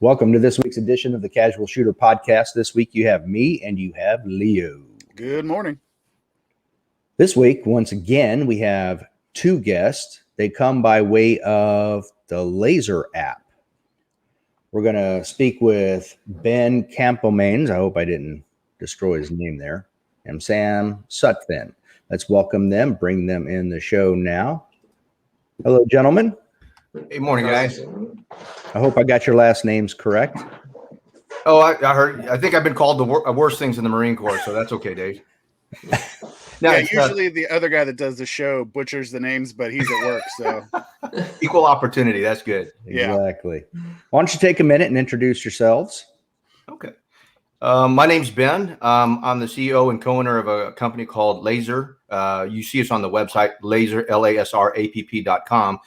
Welcome to this week's edition of the Casual Shooter Podcast. This week you have me and you have Leo. Good morning. This week, once again, we have two guests. They come by way of the LASR App. We're going to speak with Ben Campomanes. I hope I didn't destroy his name there. And Sam Sutphin. Let's welcome them, bring them in the show now. Hello, gentlemen. Good morning, guys. I hope I got your last names correct. Oh, I heard. I think I've been called the worst things in the Marine Corps, so that's okay, Dave. Now, usually the other guy that does the show butchers the names, but he's at work, so equal opportunity. That's good. Exactly. Yeah. Why don't you take a minute and introduce yourselves? Okay. My name's Ben. I'm the CEO and co-owner of a company called LASR. You see us on the website LASR, LASRApp.com.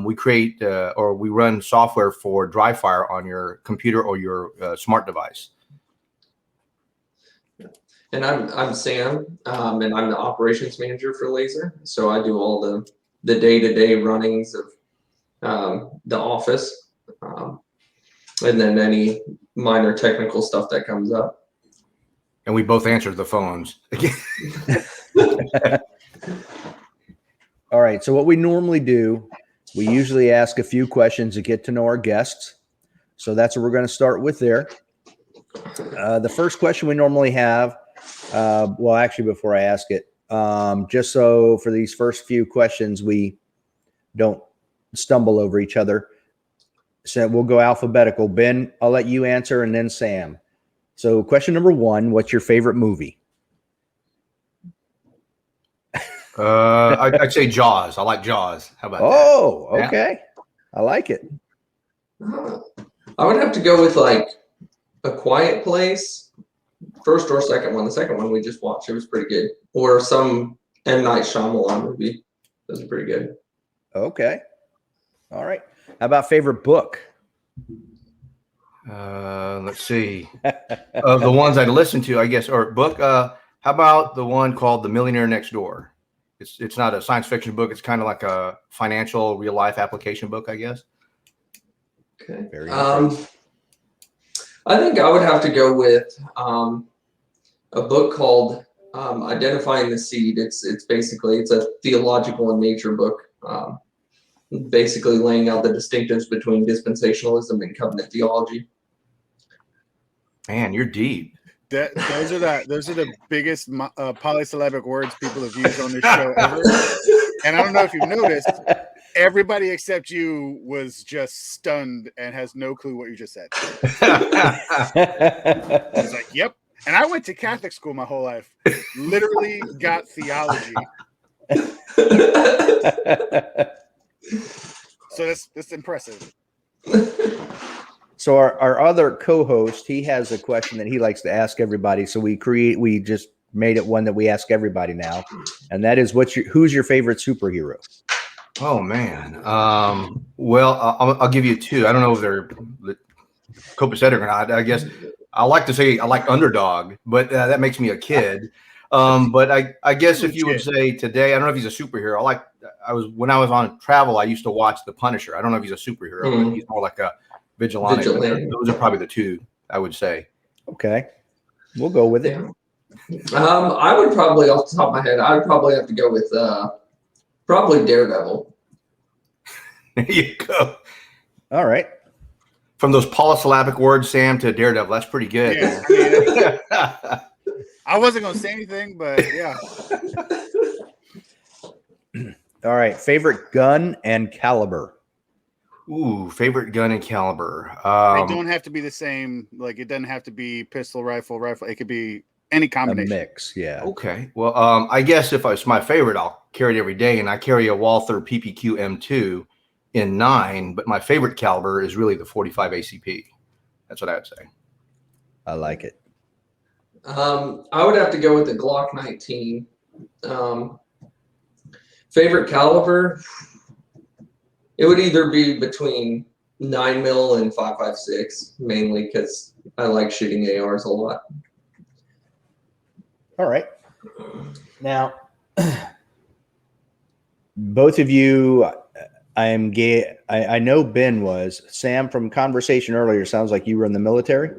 We create or we run software for dry fire on your computer or your smart device. And I'm Sam, and I'm the operations manager for LASR. So I do all the day-to-day runnings of the office, and then any minor technical stuff that comes up. And we both answer the phones. All right. So what we normally do, we usually ask a few questions to get to know our guests. So that's what we're going to start with there. The first question we normally have, well, actually, before I ask it, just so for these first few questions, we don't stumble over each other. So we'll go alphabetical. Ben, I'll let you answer, and then Sam. So question number one, what's your favorite movie? I'd say Jaws. I like Jaws. How about that? Oh, okay. Yeah. I like it. I would have to go with like A Quiet Place, first or second one. The second one we just watched, it was pretty good. Or some M. Night Shyamalan movie. That was pretty good. Okay. All right. How about favorite book? Let's see. The ones I listen to, I guess, or book. How about the one called The Millionaire Next Door? It's not a science fiction book. It's kind of like a financial real life application book, I guess. Okay. Very I think I would have to go with a book called Identifying the Seed. It's a theological in nature book, basically laying out the distinctives between dispensationalism and covenant theology. Man, you're deep. Those are the biggest polysyllabic words people have used on this show ever. And I don't know if you've noticed, everybody except you was just stunned and has no clue what you just said. He's like, yep. And I went to Catholic school my whole life. Literally got theology. So that's impressive. So our other co-host, he has a question that he likes to ask everybody. So we just made it one that we ask everybody now, and that is who's your favorite superhero? Oh man. Well, I'll give you two. I don't know if they're copacetic or not. I guess I like to say I like Underdog, but that makes me a kid. But I guess if you would say today, I don't know if he's a superhero. When I was on travel, I used to watch The Punisher. I don't know if he's a superhero, but he's more like a vigilante. Those are probably the two I would say. Okay, we'll go with it. I would probably, off the top of my head, I would probably have to go with probably Daredevil. There you go. All right. From those polysyllabic words, Sam, to Daredevil, that's pretty good. Yeah, I wasn't going to say anything, but yeah. All right. Favorite gun and caliber. Ooh, favorite gun and caliber. They don't have to be the same. Like, it doesn't have to be pistol, rifle. It could be any combination. A mix, yeah. Okay. Well, I guess if it's my favorite, I'll carry it every day. And I carry a Walther PPQ M2 in 9, but my favorite caliber is really the 45 ACP. That's what I would say. I like it. I would have to go with the Glock 19. Favorite caliber, it would either be between 9mm and 5.56, mainly because I like shooting ARs a lot. All right. Now, both of you, I am gay. I know Ben was. Sam, from conversation earlier, sounds like you were in the military.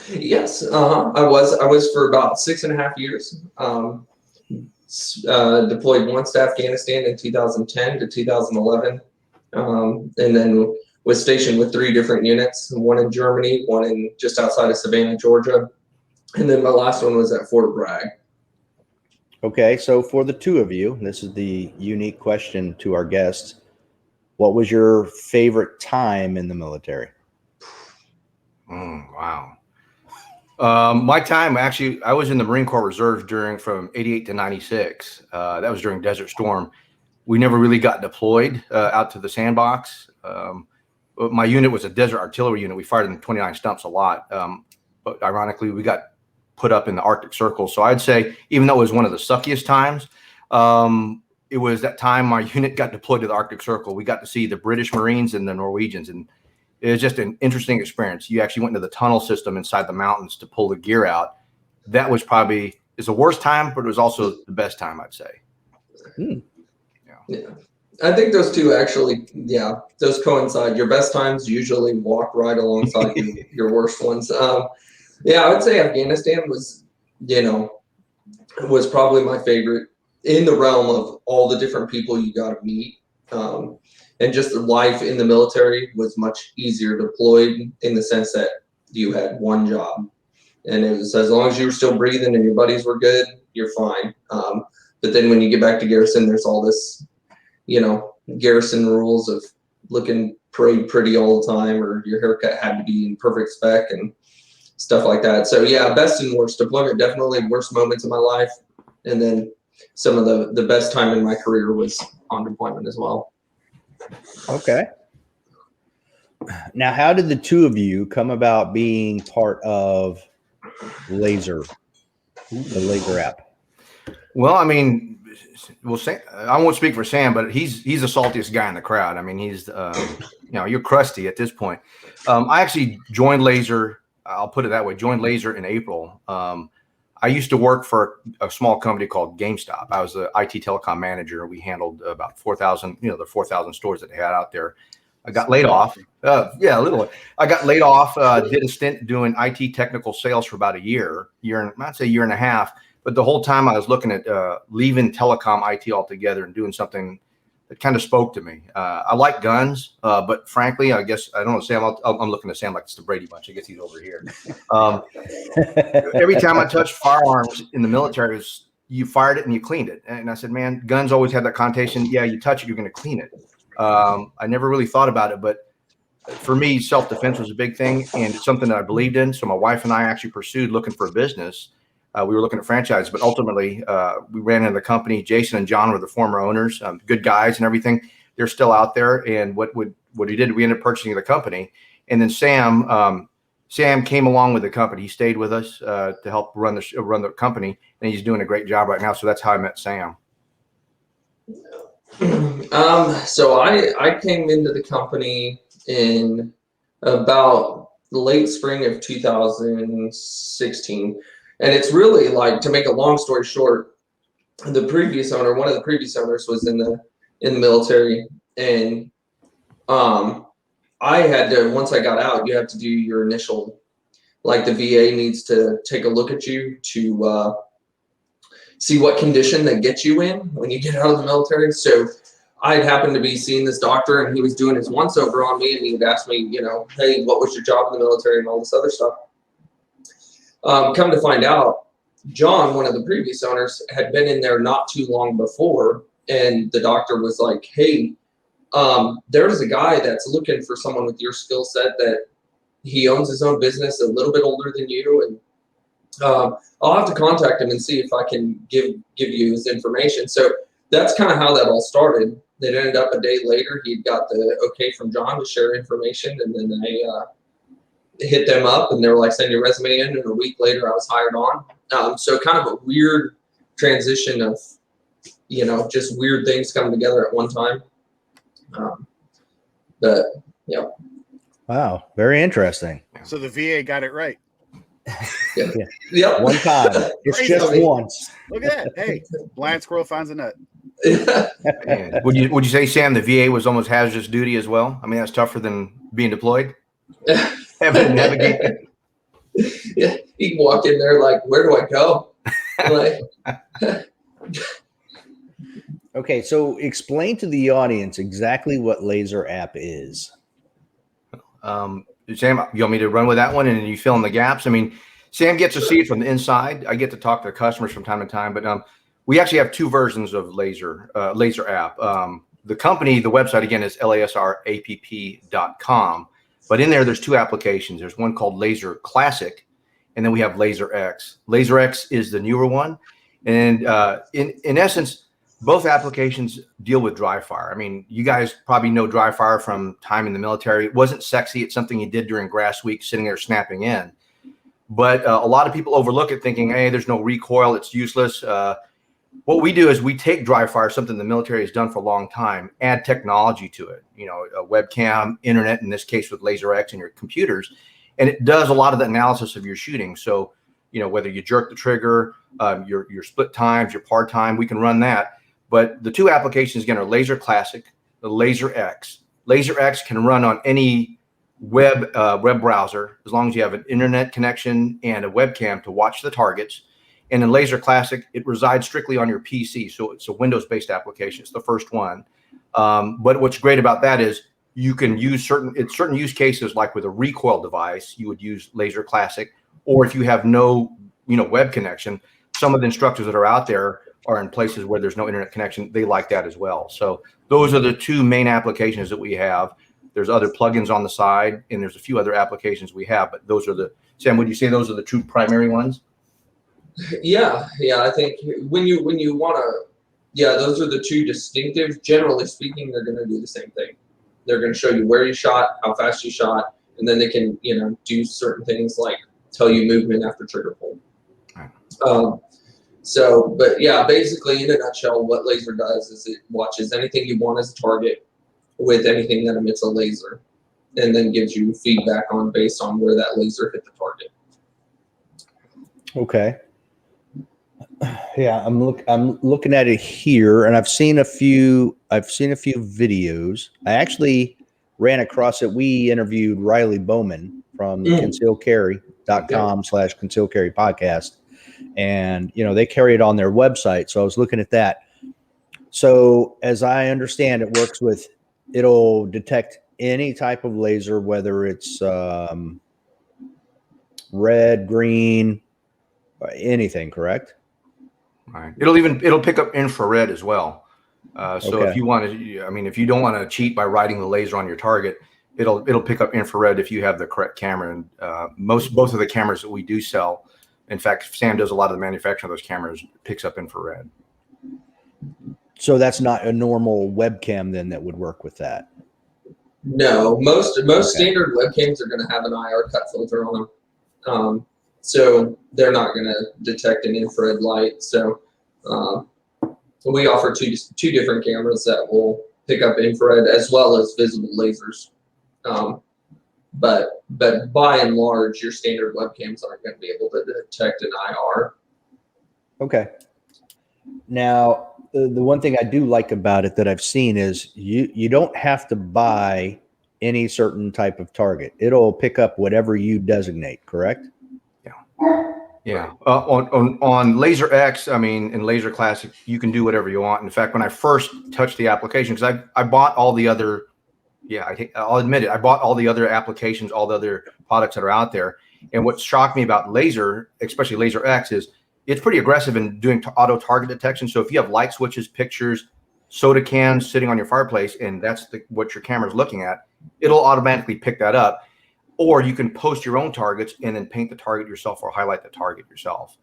Yes, I was for about 6.5 years. Deployed once to Afghanistan in 2010 to 2011, and then was stationed with 3 different units, one in Germany, one in just outside of Savannah, Georgia, and then my last one was at Fort Bragg. Okay, so for the two of you, this is the unique question to our guests. What was your favorite time in the military? Wow. My time, actually, I was in the Marine Corps Reserve from 88 to 96. That was during Desert Storm. We never really got deployed out to the sandbox. My unit was a desert artillery unit. We fired in 29 stumps a lot. But ironically, we got put up in the Arctic Circle. So I'd say, even though it was one of the suckiest times, it was that time my unit got deployed to the Arctic Circle. We got to see the British Marines and the Norwegians, and it was just an interesting experience. You actually went into the tunnel system inside the mountains to pull the gear out. That was probably is the worst time, but it was also the best time, I'd say. Yeah. I think those two actually, those coincide. Your best times usually walk right alongside your worst ones. I would say Afghanistan was probably my favorite in the realm of all the different people you got to meet. And just the life in the military was much easier deployed in the sense that you had one job. And it was as long as you were still breathing and your buddies were good, you're fine. But then when you get back to garrison, there's all this, garrison rules of looking pretty all the time, or your haircut had to be in perfect spec and stuff like that. So best and worst deployment, definitely worst moments of my life. And then some of the best time in my career was on deployment as well. Okay. Now, how did the two of you come about being part of LASR, the LASR app? Well, I mean, I won't speak for Sam, but he's the saltiest guy in the crowd. I mean, he's you're crusty at this point. I actually joined LASR. I'll put it that way. Joined LASR in April. I used to work for a small company called GameStop. I was the IT telecom manager. We handled about 4,000, the 4,000 stores that they had out there. I got laid off. I got laid off, did a stint doing IT technical sales for about a year and a half. But the whole time I was looking at leaving telecom IT altogether and doing something that kind of spoke to me. I like guns, but frankly, I guess, I don't know, Sam, I'm looking at Sam like it's the Brady Bunch. I guess he's over here. Every time I touched firearms in the military, you fired it and you cleaned it. And I said, man, guns always have that connotation. Yeah, you touch it, you're going to clean it. I never really thought about it, but for me, self-defense was a big thing, and it's something that I believed in. So my wife and I actually pursued looking for a business. We were looking at franchise, but ultimately we ran into the company. Jason and John were the former owners, good guys and everything. They're still out there. And what he did, we ended up purchasing the company. And then Sam came along with the company. He stayed with us to help run the company, and he's doing a great job right now. So that's how I met Sam. So I came into the company in about the late spring of 2016. And it's really like, to make a long story short, one of the previous owners was in the military, and I had to, once I got out, you have to do your initial, like the VA needs to take a look at you to see what condition they get you in when you get out of the military. So I happened to be seeing this doctor, and he was doing his once over on me, and he would ask me, hey, what was your job in the military and all this other stuff. Come to find out, John, one of the previous owners, had been in there not too long before, and the doctor was like, hey, there's a guy that's looking for someone with your skill set, that he owns his own business, a little bit older than you, and I'll have to contact him and see if I can give you his information. So that's kind of how that all started. It ended up a day later, he got the okay from John to share information, and then I hit them up, and they were like, send your resume in, and a week later I was hired on. So kind of a weird transition of, just weird things coming together at one time. But yeah. Wow, very interesting. So the VA got it right. Yep. One time. It's just once. Look at that. Hey, blind squirrel finds a nut. Man. Would you say, Sam, the VA was almost hazardous duty as well? I mean, that's tougher than being deployed. Having to navigate. Yeah, you can walk in there like, where do I go? Like, Okay, so explain to the audience exactly what LASR App is. Sam, you want me to run with that one and you fill in the gaps? I mean, Sam gets to see it from the inside. I get to talk to customers from time to time, but we actually have two versions of LASR App. The company, the website again is LASRapp.com, but in there's two applications. There's one called LASR Classic, and then we have LASR X. LASR X is the newer one, and in essence, both applications deal with dry fire. I mean, you guys probably know dry fire from time in the military. It wasn't sexy. It's something you did during grass week, sitting there snapping in. But a lot of people overlook it thinking, hey, there's no recoil. It's useless. What we do is we take dry fire, something the military has done for a long time, add technology to it, you know, a webcam, internet, in this case with LASR X and your computers. And it does a lot of the analysis of your shooting. So, you know, whether you jerk the trigger, your split times, your par time, we can run that. But the two applications, again, are LASR Classic, the LASR X. LASR X can run on any web browser as long as you have an internet connection and a webcam to watch the targets. And in LASR Classic, it resides strictly on your PC. So it's a Windows-based application. It's the first one. But what's great about that is you can use certain use cases, like with a recoil device, you would use LASR Classic. Or if you have no, web connection, some of the instructors that are out there are in places where there's no internet connection. They like that as well. So those are the two main applications that we have. There's other plugins on the side, and there's a few other applications we have, but those are Sam, would you say those are the two primary ones? Yeah. I think when you want to, those are the two distinctive. Generally speaking, they're going to do the same thing. They're going to show you where you shot, how fast you shot, and then they can, do certain things like tell you movement after trigger pull. Right. But yeah, basically in a nutshell, what LASR does is it watches anything you want as a target with anything that emits a laser, and then gives you feedback based on where that laser hit the target. Okay. Yeah, I'm looking at it here, and I've seen a few videos. I actually ran across it. We interviewed Riley Bowman from concealcarry.com/conceal carry podcast. And, they carry it on their website. So I was looking at that. So as I understand, it'll detect any type of laser, whether it's red, green, anything, correct? Right. It'll pick up infrared as well. So Okay. if you want to, if you don't want to cheat by riding the laser on your target, it'll pick up infrared if you have the correct camera. And both of the cameras that we do sell, in fact, Sam does a lot of the manufacturing of those cameras, picks up infrared. So that's not a normal webcam then that would work with that? No, most standard webcams are going to have an IR cut filter on them. So they're not going to detect an infrared light. So we offer two different cameras that will pick up infrared as well as visible lasers. But by and large, your standard webcams aren't going to be able to detect an IR. Okay. Now, the one thing I do like about it that I've seen is you don't have to buy any certain type of target. It'll pick up whatever you designate, correct? Yeah. On LASR X, in LASR Classic, you can do whatever you want. In fact, when I first touched the application, because I bought all the other, I'll admit it, I bought all the other applications, all the other products that are out there. And what shocked me about LASR, especially LASR X, is it's pretty aggressive in doing auto target detection. So if you have light switches, pictures, soda cans sitting on your fireplace, and that's what your camera's looking at, it'll automatically pick that up. Or you can post your own targets and then paint the target yourself or highlight the target yourself.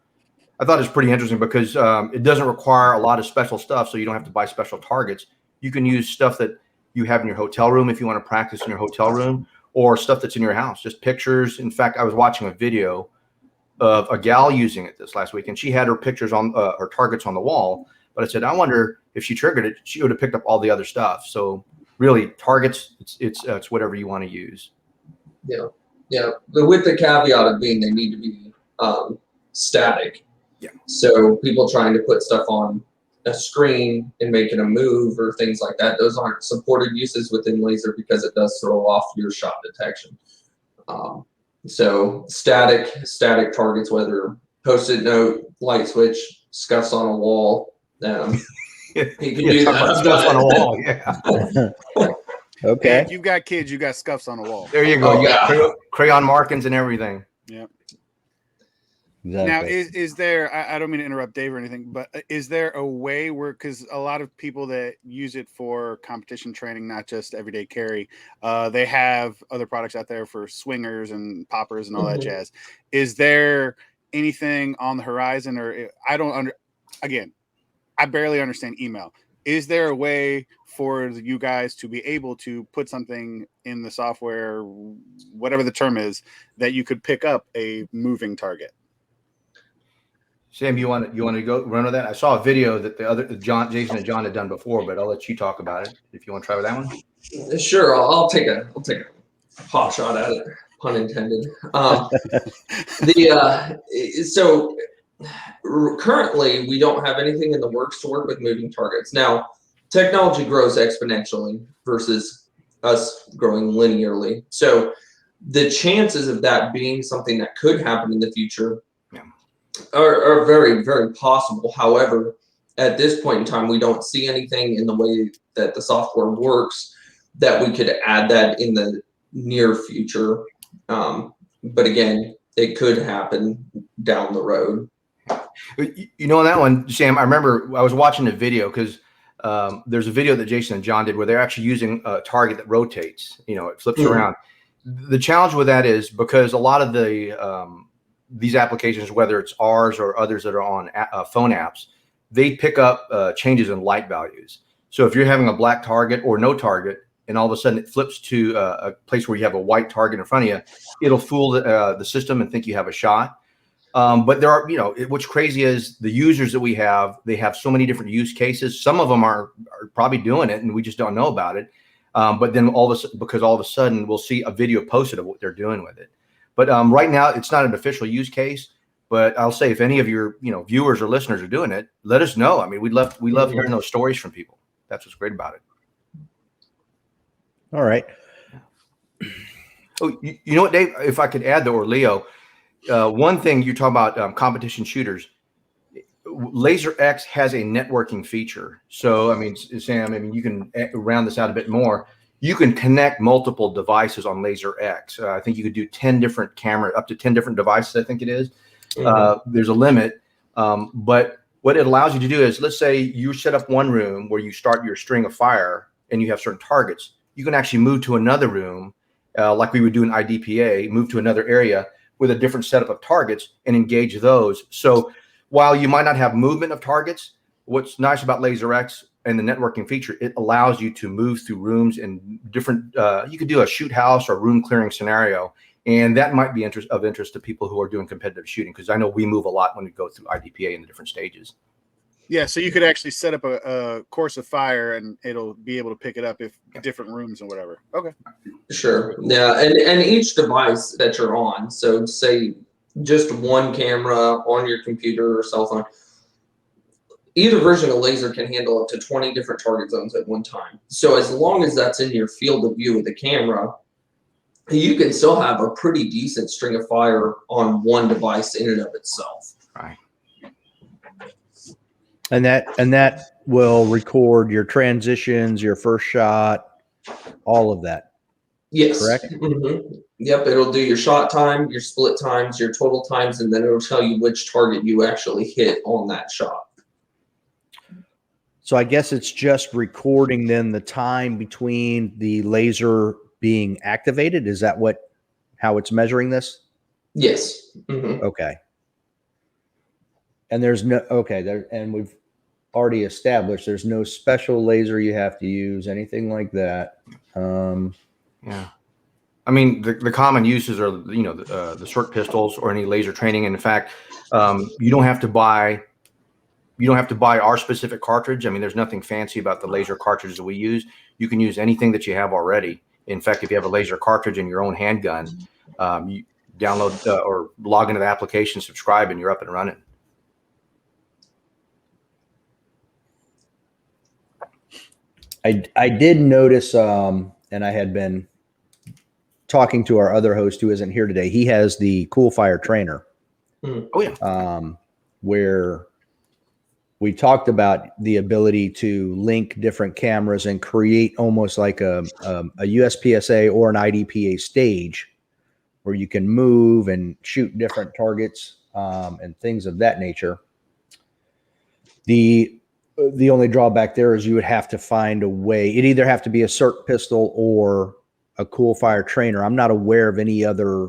I thought it was pretty interesting because it doesn't require a lot of special stuff, so you don't have to buy special targets. You can use stuff that you have in your hotel room if you want to practice in your hotel room, or stuff that's in your house, just pictures. In fact, I was watching a video of a gal using it this last week, and she had her pictures on her targets on the wall. But I said, I wonder if she triggered it, she would have picked up all the other stuff. So really, targets, it's whatever you want to use. Yeah. But with the caveat of being they need to be static. Yeah. So people trying to put stuff on a screen and making a move or things like that. Those aren't supported uses within laser because it does throw off your shot detection. So static targets, whether post-it note, light switch, scuffs on a wall, you can do that. Scuffs on a wall, yeah. Okay. Hey, if you've got kids, you got scuffs on the wall. There you go. Oh, You got yeah. crayon markings and everything. Yeah. Exactly. Now, is there? I don't mean to interrupt Dave or anything, but is there a way where, because a lot of people that use it for competition training, not just everyday carry, they have other products out there for swingers and poppers and all that jazz. Is there anything on the horizon, or again, I barely understand email. Is there a way for you guys to be able to put something in the software, whatever the term is, that you could pick up a moving target? Sam, you want to go run with that? I saw a video that Jason and John had done before, but I'll let you talk about it if you want to try with that one. Sure, I'll take a pot shot at it, pun intended. So currently we don't have anything in the works to work with moving targets. Now, technology grows exponentially versus us growing linearly. So the chances of that being something that could happen in the future are very, very possible. However, at this point in time, we don't see anything in the way that the software works that we could add that in the near future. But again, it could happen down the road. You know, on that one, Sam, I remember I was watching a video because there's a video that Jason and John did where they're actually using a target that rotates. You know, it flips around. The challenge with that is because a lot of the these applications, whether it's ours or others that are on phone apps, they pick up changes in light values. So if you're having a black target or no target, and all of a sudden it flips to a place where you have a white target in front of you, it'll fool the system and think you have a shot. But there are, what's crazy is the users that we have, they have so many different use cases. Some of them are probably doing it and we just don't know about it. But then because all of a sudden we'll see a video posted of what they're doing with it. But right now it's not an official use case, but I'll say if any of your, viewers or listeners are doing it, let us know. I mean, we love hearing those stories from people. That's what's great about it. All right. Oh, you know what, Dave, if I could add though, or Leo, one thing you talk about competition shooters, LASR X has a networking feature. So, I mean, Sam, you can round this out a bit more. You can connect multiple devices on LASR X. I think you could do 10 different cameras, up to 10 different devices, I think it is. There's a limit. But what it allows you to do is, let's say you set up one room where you start your string of fire and you have certain targets. You can actually move to another room, like we would do in IDPA, move to another area with a different setup of targets and engage those. So while you might not have movement of targets, what's nice about LASR X and the networking feature, it allows you to move through rooms in different, you could do a shoot house or room clearing scenario. And that might be of interest to people who are doing competitive shooting, because I know we move a lot when we go through IDPA in the different stages. Yeah, so you could actually set up a course of fire and it'll be able to pick it up if different rooms and whatever. Okay. Sure. Yeah, and each device that you're on, so say just one camera on your computer or cell phone, either version of laser can handle up to 20 different target zones at one time. So as long as that's in your field of view with the camera, you can still have a pretty decent string of fire on one device in and of itself. Right. And that will record your transitions, your first shot, all of that. Yes. Correct? Mm-hmm. Yep. It'll do your shot time, your split times, your total times, and then it'll tell you which target you actually hit on that shot. So I guess it's just recording then the time between the laser being activated. Is that how it's measuring this? Yes. Mm-hmm. Okay. And and we've already established there's no special laser you have to use, anything like that. Yeah. I mean, the common uses are, the short pistols or any laser training. And in fact, you don't have to buy our specific cartridge. I mean, there's nothing fancy about the laser cartridges that we use. You can use anything that you have already. In fact, if you have a laser cartridge in your own handgun, you download or log into the application, subscribe, and you're up and running. I did notice, and I had been talking to our other host who isn't here today. He has the Cool Fire Trainer. Oh yeah. Where we talked about the ability to link different cameras and create almost like a USPSA or an IDPA stage where you can move and shoot different targets and things of that nature. The only drawback there is you would have to find a way. It'd either have to be a CERT pistol or a Cool Fire Trainer. I'm not aware of any other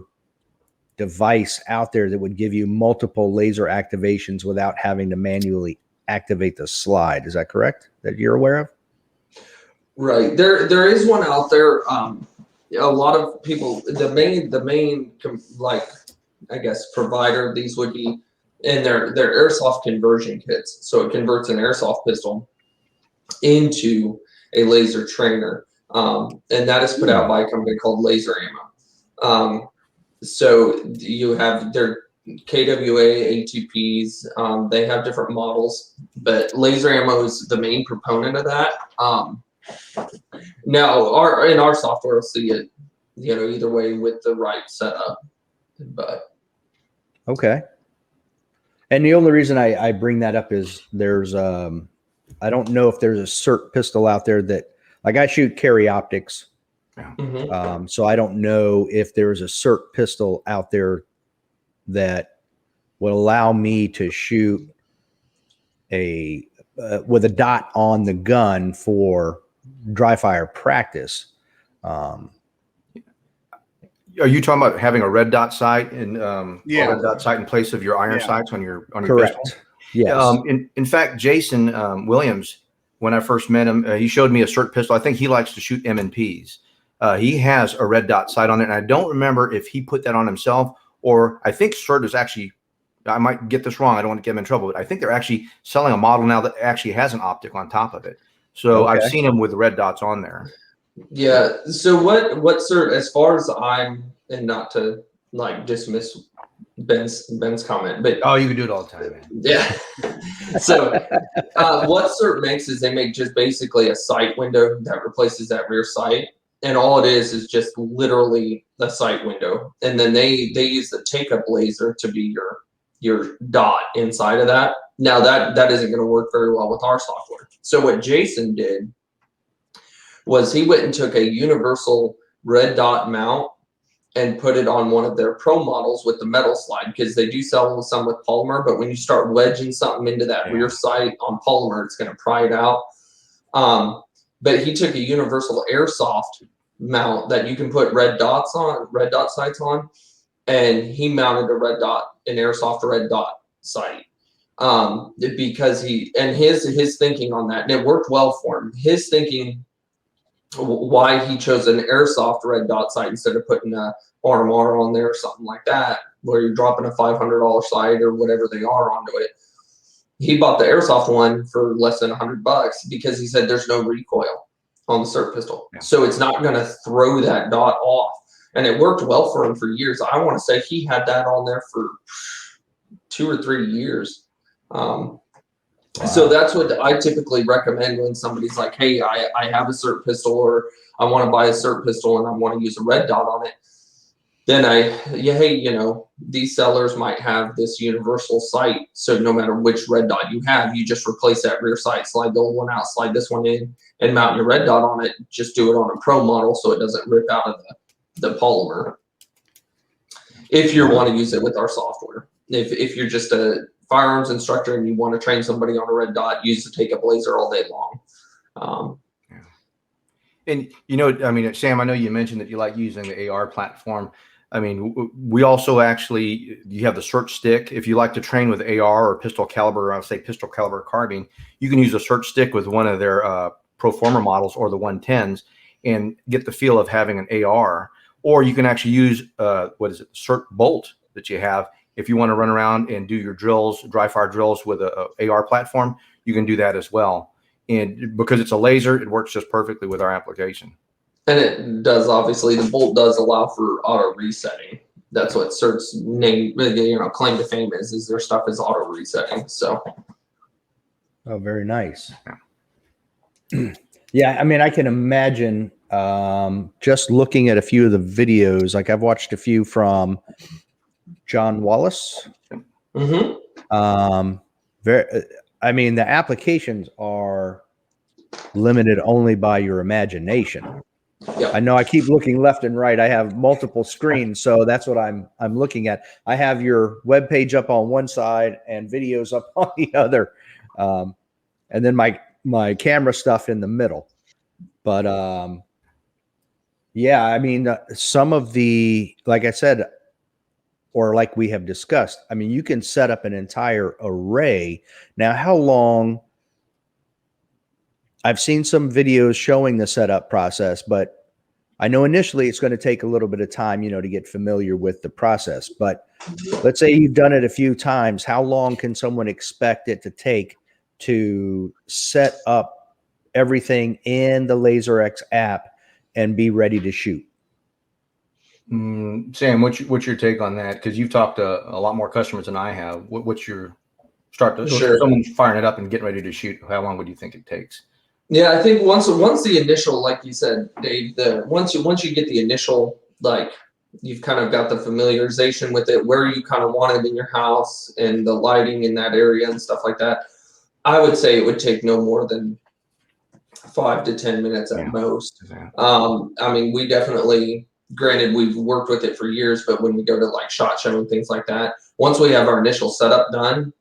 device out there that would give you multiple laser activations without having to manually activate the slide. Is that correct? That you're aware of? Right. There is one out there. A lot of people, the main like, I guess, provider of these would be in their airsoft conversion kits. So it converts an airsoft pistol into a laser trainer. And that is put out by a company called LASR Ammo. So you have their KWA ATPs. They have different models, but laser ammo is the main proponent of that. Now, in our software, we'll see it, either way with the right setup. But okay. And the only reason I bring that up is there's I don't know if there's a CERT pistol out there that, like, I shoot carry optics. mm-hmm. So I don't know if there's a CERT pistol out there that would allow me to shoot with a dot on the gun for dry fire practice. Are you talking about having a red dot sight and red dot sight in place of your iron sights on your correct pistol? Yes. In fact, Jason Williams, when I first met him, he showed me a CERT pistol. I think he likes to shoot M&Ps. He has a red dot sight on it, and I don't remember if he put that on himself, or I think CERT is actually, I might get this wrong, I don't want to get him in trouble, but I think they're actually selling a model now that actually has an optic on top of it. So I've seen them with red dots on there. Yeah. So what CERT, as far as and not to like dismiss Ben's comment, but oh, you can do it all the time, man. Yeah. So what CERT makes is they make just basically a sight window that replaces that rear sight. And all it is just literally the sight window. And then they use the take-up laser to be your dot inside of that. Now that isn't going to work very well with our software. So what Jason did was he went and took a universal red dot mount and put it on one of their pro models with the metal slide, because they do sell some with polymer, but when you start wedging something into that rear sight on polymer, it's going to pry it out. But he took a universal airsoft mount that you can put red dot sights on, and he mounted an airsoft red dot sight. Because his thinking on that, and it worked well for him. His thinking why he chose an airsoft red dot sight instead of putting a RMR on there or something like that, where you're dropping a $500 sight or whatever they are onto it. He bought the airsoft one for less than $100 because he said there's no recoil on the CERT pistol. Yeah. So it's not going to throw that dot off. And it worked well for him for years. I want to say he had that on there for 2 or 3 years. So that's what I typically recommend when somebody's like, hey, I have a CERT pistol, or I want to buy a CERT pistol and I want to use a red dot on it. Then these sellers might have this universal sight. So no matter which red dot you have, you just replace that rear sight, slide the old one out, slide this one in, and mount your red dot on it. Just do it on a pro model so it doesn't rip out of the polymer. If you want to use it with our software. If you're just a firearms instructor and you want to train somebody on a red dot, use the take-up laser all day long. And Sam, I know you mentioned that you like using the AR platform. I mean, we also you have the search stick. If you like to train with AR or pistol caliber, I would say pistol caliber carbine, you can use a search stick with one of their Proformer models or the 110s and get the feel of having an AR. Or you can actually use, CERT bolt that you have. If you want to run around and do your drills, dry fire drills with a AR platform, you can do that as well. And because it's a laser, it works just perfectly with our application. And it does, obviously, the bolt does allow for auto resetting. That's what CERT's name, claim to fame is their stuff is auto resetting. So. Oh, very nice. Yeah. Yeah, I mean, I can imagine just looking at a few of the videos. Like I've watched a few from John Wallace. Mm-hmm. Very, I mean, the applications are limited only by your imagination. Yeah. I know I keep looking left and right. I have multiple screens, so that's what I'm looking at. I have your web page up on one side and videos up on the other, and then my camera stuff in the middle. But yeah, I mean, some of the, like I said, or like we have discussed, I mean, you can set up an entire array. Now, how long? I've seen some videos showing the setup process, but I know initially it's going to take a little bit of time, to get familiar with the process. But let's say you've done it a few times. How long can someone expect it to take to set up everything in the LASR app and be ready to shoot? Sam, what's your take on that? Because you've talked to a lot more customers than I have. What's your start to Sure. someone's firing it up and getting ready to shoot? How long would you think it takes? Yeah, I think once the initial, like you said, Dave, once you get the initial, like you've kind of got the familiarization with it, where you kind of want it in your house and the lighting in that area and stuff like that, I would say it would take no more than 5 to 10 minutes at most. Yeah. I mean, we definitely, granted, we've worked with it for years, but when we go to like SHOT Show and things like that, once we have our initial setup done,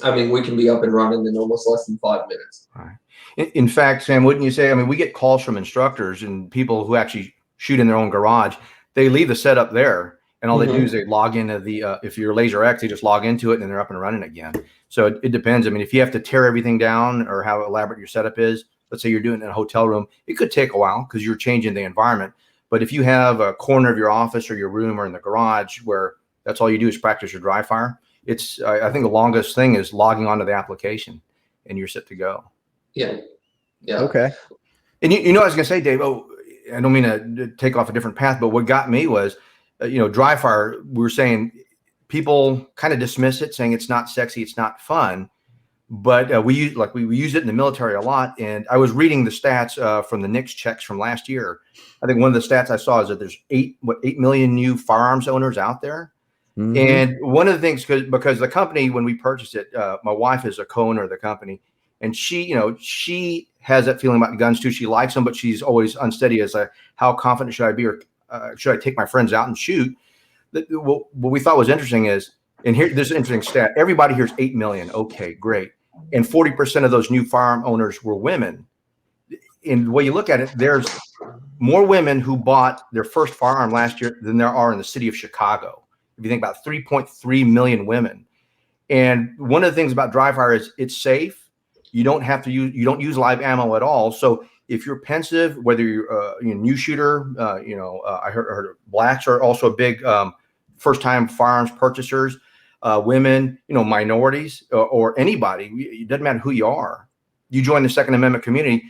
I mean, we can be up and running in almost less than 5 minutes. All right. In fact, Sam, wouldn't you say, I mean, we get calls from instructors and people who actually shoot in their own garage. They leave the setup there, and all they do is they log into the, if you're LASR X, they just log into it and then they're up and running again. So it depends. I mean, if you have to tear everything down or how elaborate your setup is, let's say you're doing it in a hotel room, it could take a while because you're changing the environment. But if you have a corner of your office or your room or in the garage where that's all you do is practice your dry fire, it's, I think the longest thing is logging onto the application and you're set to go. Yeah. Yeah. Okay. And I was going to say, Dave, I don't mean to take off a different path, but what got me was, dry fire, we were saying people kind of dismiss it, saying it's not sexy, it's not fun. But we use it in the military a lot. And I was reading the stats from the NICS checks from last year. I think one of the stats I saw is that there's 8 million new firearms owners out there. Mm-hmm. And one of the things, because the company, when we purchased it, my wife is a co-owner of the company. And she has that feeling about guns too. She likes them, but she's always unsteady as how confident should I be, or should I take my friends out and shoot? What we thought was interesting is, and here, this is an interesting stat. Everybody hears 8 million. Okay, great. And 40% of those new firearm owners were women. And the way you look at it, there's more women who bought their first firearm last year than there are in the city of Chicago. If you think about 3.3 million women. And one of the things about dry fire is it's safe. You don't use live ammo at all. So if you're pensive, whether you're a new shooter, I heard blacks are also a big first-time firearms purchasers, women, minorities, or anybody. It doesn't matter who you are. You join the Second Amendment community.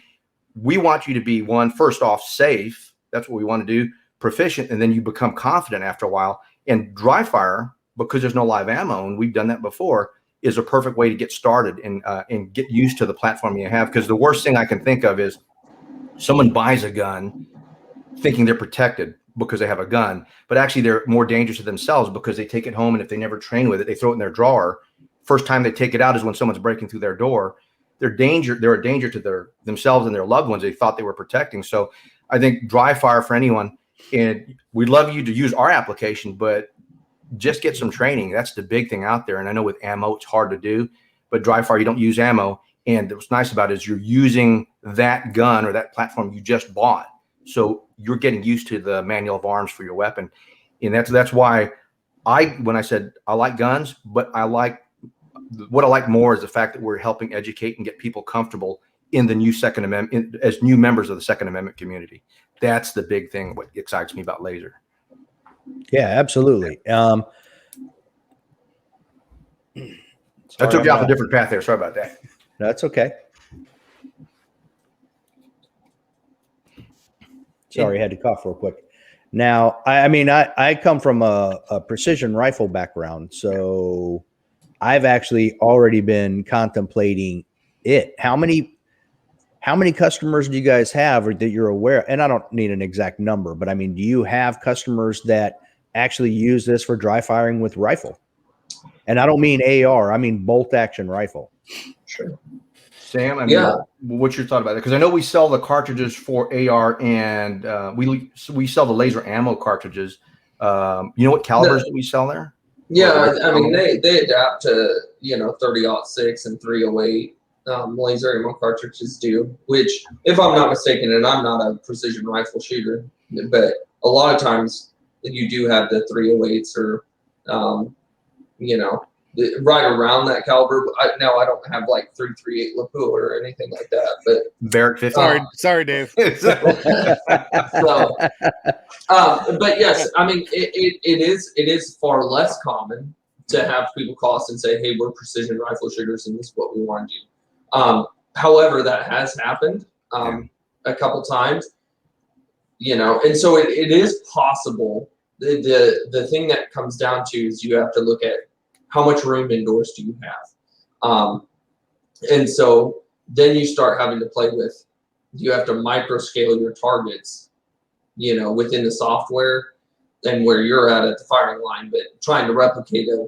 We want you to be, first off, safe. That's what we want to do. Proficient, and then you become confident after a while. And dry fire, because there's no live ammo, and we've done that before, is a perfect way to get started and get used to the platform you have. Because the worst thing I can think of is someone buys a gun thinking they're protected because they have a gun, but actually they're more dangerous to themselves because they take it home, and if they never train with it, they throw it in their drawer. First time they take it out is when someone's breaking through their door. They're a danger to themselves and their loved ones they thought they were protecting. So I think dry fire for anyone, and we'd love you to use our application, but just get some training. That's the big thing out there. And I know with ammo, it's hard to do, but dry fire, you don't use ammo. And what's nice about it is you're using that gun or that platform you just bought. So you're getting used to the manual of arms for your weapon. And that's why when I said I like guns, but what I like more is the fact that we're helping educate and get people comfortable in the new Second Amendment, as new members of the Second Amendment community. That's the big thing. What excites me about LASR. Yeah, absolutely. I took you off a different path there. Sorry about that. That's okay. Sorry, I had to cough real quick. Now, I come from a precision rifle background, so I've actually already been contemplating it. How many how many customers do you guys have or that you're aware? And I don't need an exact number, but I mean, do you have customers that actually use this for dry firing with rifle? And I don't mean AR, I mean bolt action rifle. Sure. Sam, I mean, what's your thought about it? Because I know we sell the cartridges for AR, and we sell the laser ammo cartridges. You know what calibers we sell there? Yeah, I mean they adapt to 30-06 and 308. Laser ammo cartridges do, which, if I'm not mistaken, and I'm not a precision rifle shooter, but a lot of times you do have the 308s or right around that caliber. I don't have like 338 lapua or anything like that, but Barrett 50. Sorry, Dave. So, but yes, I mean it is far less common to have people call us and say, "Hey, we're precision rifle shooters, and this is what we want to do." However, that has happened a couple times, and so it is possible. The thing that comes down to is you have to look at how much room indoors do you have, and so then you start having to play with. You have to micro scale your targets, within the software and where you're at the firing line, but trying to replicate a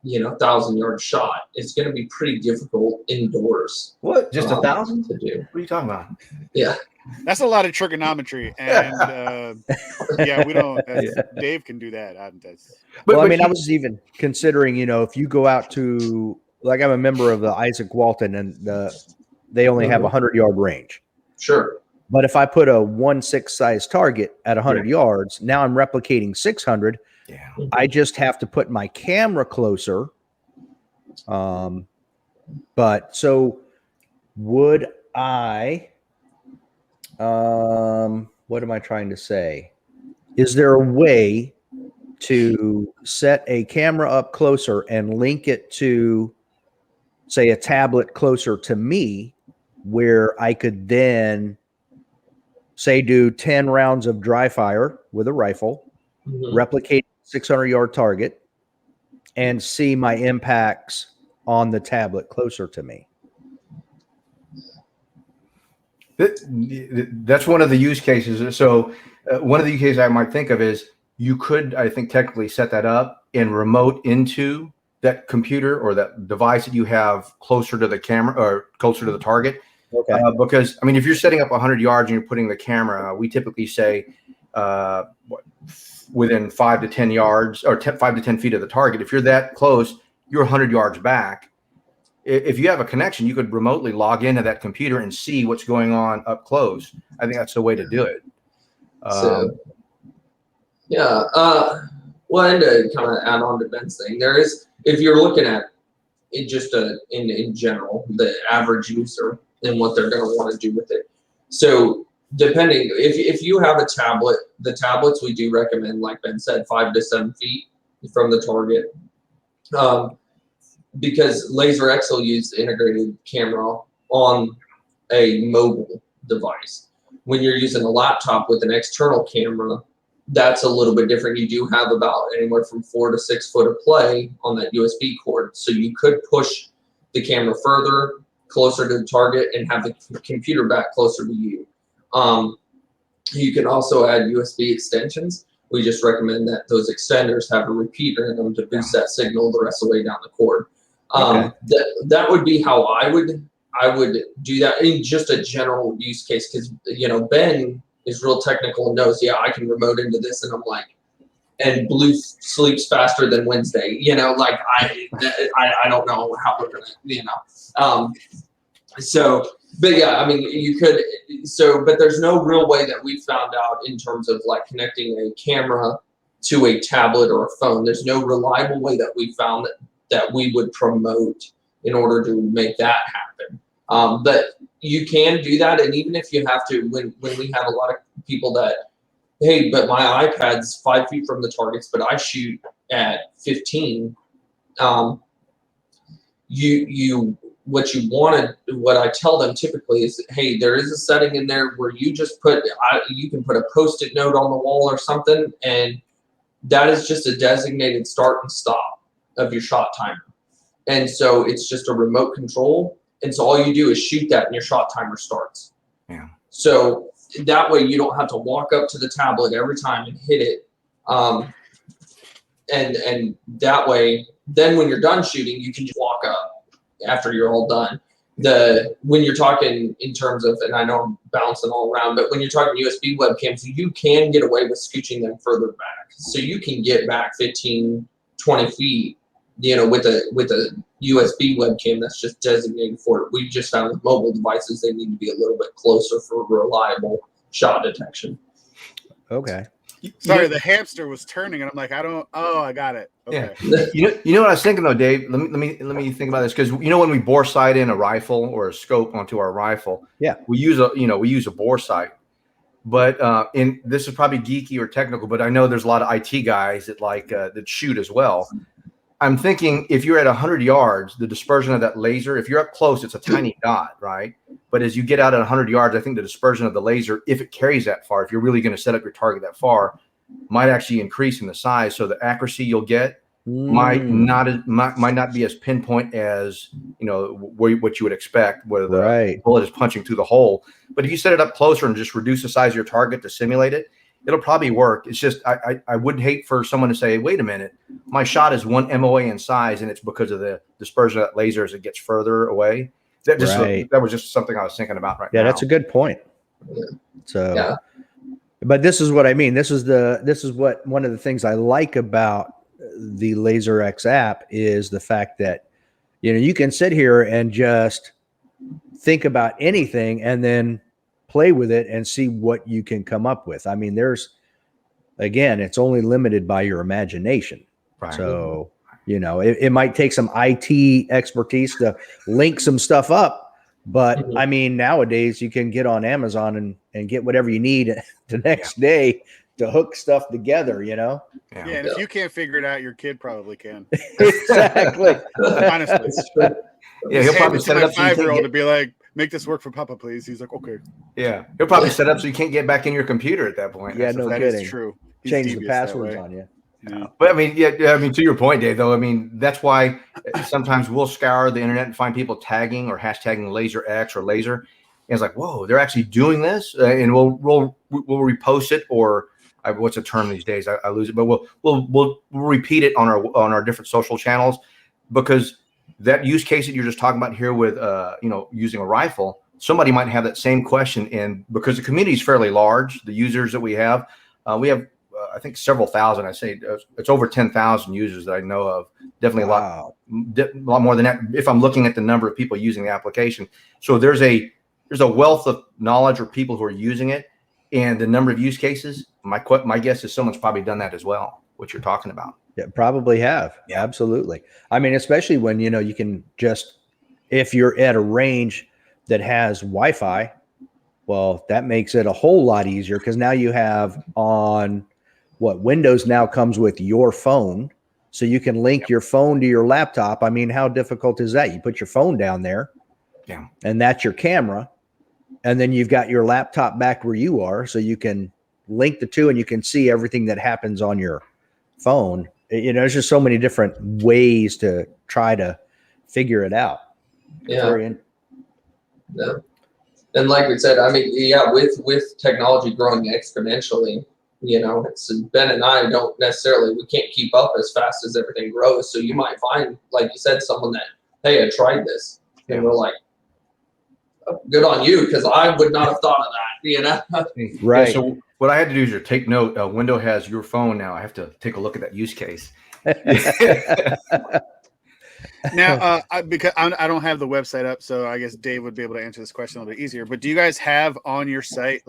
1,000-yard shot, it's going to be pretty difficult indoors. What? Just 1,000 to do? What are you talking about? Yeah, that's a lot of trigonometry, and we don't. Dave can do that. But I mean, I was even considering, if you go out to, like, I'm a member of the Isaac Walton, and they only have 100-yard range. Sure. But if I put a 1.6 size target at 100 yards, now I'm replicating 600. Yeah. I just have to put my camera closer. But so would I, what am I trying to say? Is there a way to set a camera up closer and link it to, say, a tablet closer to me, where I could then, say, do 10 rounds of dry fire with a rifle, replicate 600-yard target, and see my impacts on the tablet closer to me? That's one of the use cases. So one of the use cases I might think of is you could, I think, technically set that up and remote into that computer or that device that you have closer to the camera or closer to the target. Okay. Because, I mean, if you're setting up 100 yards and you're putting the camera, we typically say within 5 to 10 yards or 5 to 10 feet of the target. If you're that close, you're 100 yards back. If you have a connection, you could remotely log into that computer and see what's going on up close. I think that's the way to do it. Well, and to kind of add on to Ben's thing, there is, if you're looking at it just in general, the average user and what they're going to want to do with it. So depending, if you have a tablet, the tablets we do recommend, like Ben said, 5 to 7 feet from the target. Because LaserX will use integrated camera on a mobile device. When you're using a laptop with an external camera, that's a little bit different. You do have about anywhere from 4 to 6 foot of play on that USB cord. So you could push the camera further, closer to the target, and have the computer back closer to you. You can also add USB extensions. We just recommend that those extenders have a repeater in them to boost that signal the rest of the way down the cord. That would be how I would do that in just a general use case, because Ben is real technical and knows, I can remote into this, and I'm like, and Blue sleeps faster than Wednesday. Like I don't know how we're gonna, So, but yeah, I mean, you could. So, but there's no real way that we found out in terms of like connecting a camera to a tablet or a phone. There's no reliable way that we found that we would promote in order to make that happen. But you can do that, and even if you have to, when we have a lot of people that, hey, but my iPad's 5 feet from the targets, but I shoot at 15. What I tell them typically is, hey, there is a setting in there where you just you can put a Post-it note on the wall or something, and that is just a designated start and stop of your shot timer. And so it's just a remote control. And so all you do is shoot that and your shot timer starts. Yeah. So that way you don't have to walk up to the tablet every time and hit it. And that way, then when you're done shooting, you can just walk up after you're all done. When you're talking in terms of, and I know I'm bouncing all around, but when you're talking USB webcams, you can get away with scooching them further back. So you can get back 15, 20 feet, with a USB webcam that's just designated for it. We just found with mobile devices, they need to be a little bit closer for reliable shot detection. Okay. Sorry, the hamster was turning, and I'm like, I got it. Okay. Yeah. You know what I was thinking though, Dave. Let me think about this, because when we bore sight in a rifle or a scope onto our rifle, yeah, we use a bore sight. But in this is probably geeky or technical, but I know there's a lot of IT guys that that shoot as well. I'm thinking if you're at 100 yards, the dispersion of that laser, if you're up close, it's a tiny dot, right? But as you get out at 100 yards, I think the dispersion of the laser, if it carries that far, if you're really going to set up your target that far, might actually increase in the size. So the accuracy you'll get might not be as pinpoint as what you would expect, where the bullet is punching through the hole. But if you set it up closer and just reduce the size of your target to simulate it, it'll probably work. It's just I would hate for someone to say, wait a minute, my shot is 1 MOA in size, and it's because of the dispersion of that laser as it gets further away. That was just something I was thinking about now. Yeah, that's a good point. So, but this is what I mean. This is what one of the things I like about the LASR app is the fact that you can sit here and just think about anything and then play with it and see what you can come up with. I mean, it's only limited by your imagination. Right. So, it might take some IT expertise to link some stuff up, but I mean, nowadays you can get on Amazon and get whatever you need the next day to hook stuff together, Yeah, and if you can't figure it out, your kid probably can. Exactly. Honestly. Yeah, he'll probably set it up. 5-year-old to be like, make this work for Papa, please. He's like, okay. Yeah, he'll probably set up so you can't get back in your computer at that point. Yeah, no kidding. That is true. Change the passwords on you. Yeah. But I mean, to your point, Dave, though, I mean, that's why sometimes we'll scour the internet and find people tagging or hashtagging LASR X or laser. And it's like, whoa, they're actually doing this, and we'll repost it, or what's a term these days? I lose it, but we'll repeat it on our different social channels, because that use case that you're just talking about here with using a rifle, somebody might have that same question, and because the community is fairly large, the users that we have I think several thousand. I say it's over 10,000 users that I know of. Definitely a lot more than that if I'm looking at the number of people using the application. So there's a wealth of knowledge or people who are using it, and the number of use cases. My guess is someone's probably done that as well, what you're talking about. Yeah, probably have. Yeah, absolutely. I mean, especially when you can just, if you're at a range that has Wi-Fi, well, that makes it a whole lot easier, because now you have on Windows now comes with your phone, so you can link your phone to your laptop. I mean, how difficult is that? You put your phone down there, and that's your camera, and then you've got your laptop back where you are, so you can link the two and you can see everything that happens on your phone. There's just so many different ways to try to figure it out. Yeah. And like we said, I mean, with technology growing exponentially, it's Ben and I we can't keep up as fast as everything grows. So you might find, like you said, someone that, hey, I tried this, and we're like, oh, good on you, because I would not have thought of that, Right. Yeah, so what I had to do is take note. Window has your phone now. I have to take a look at that use case. Now, because I don't have the website up, so I guess Dave would be able to answer this question a little bit easier. But do you guys have on your site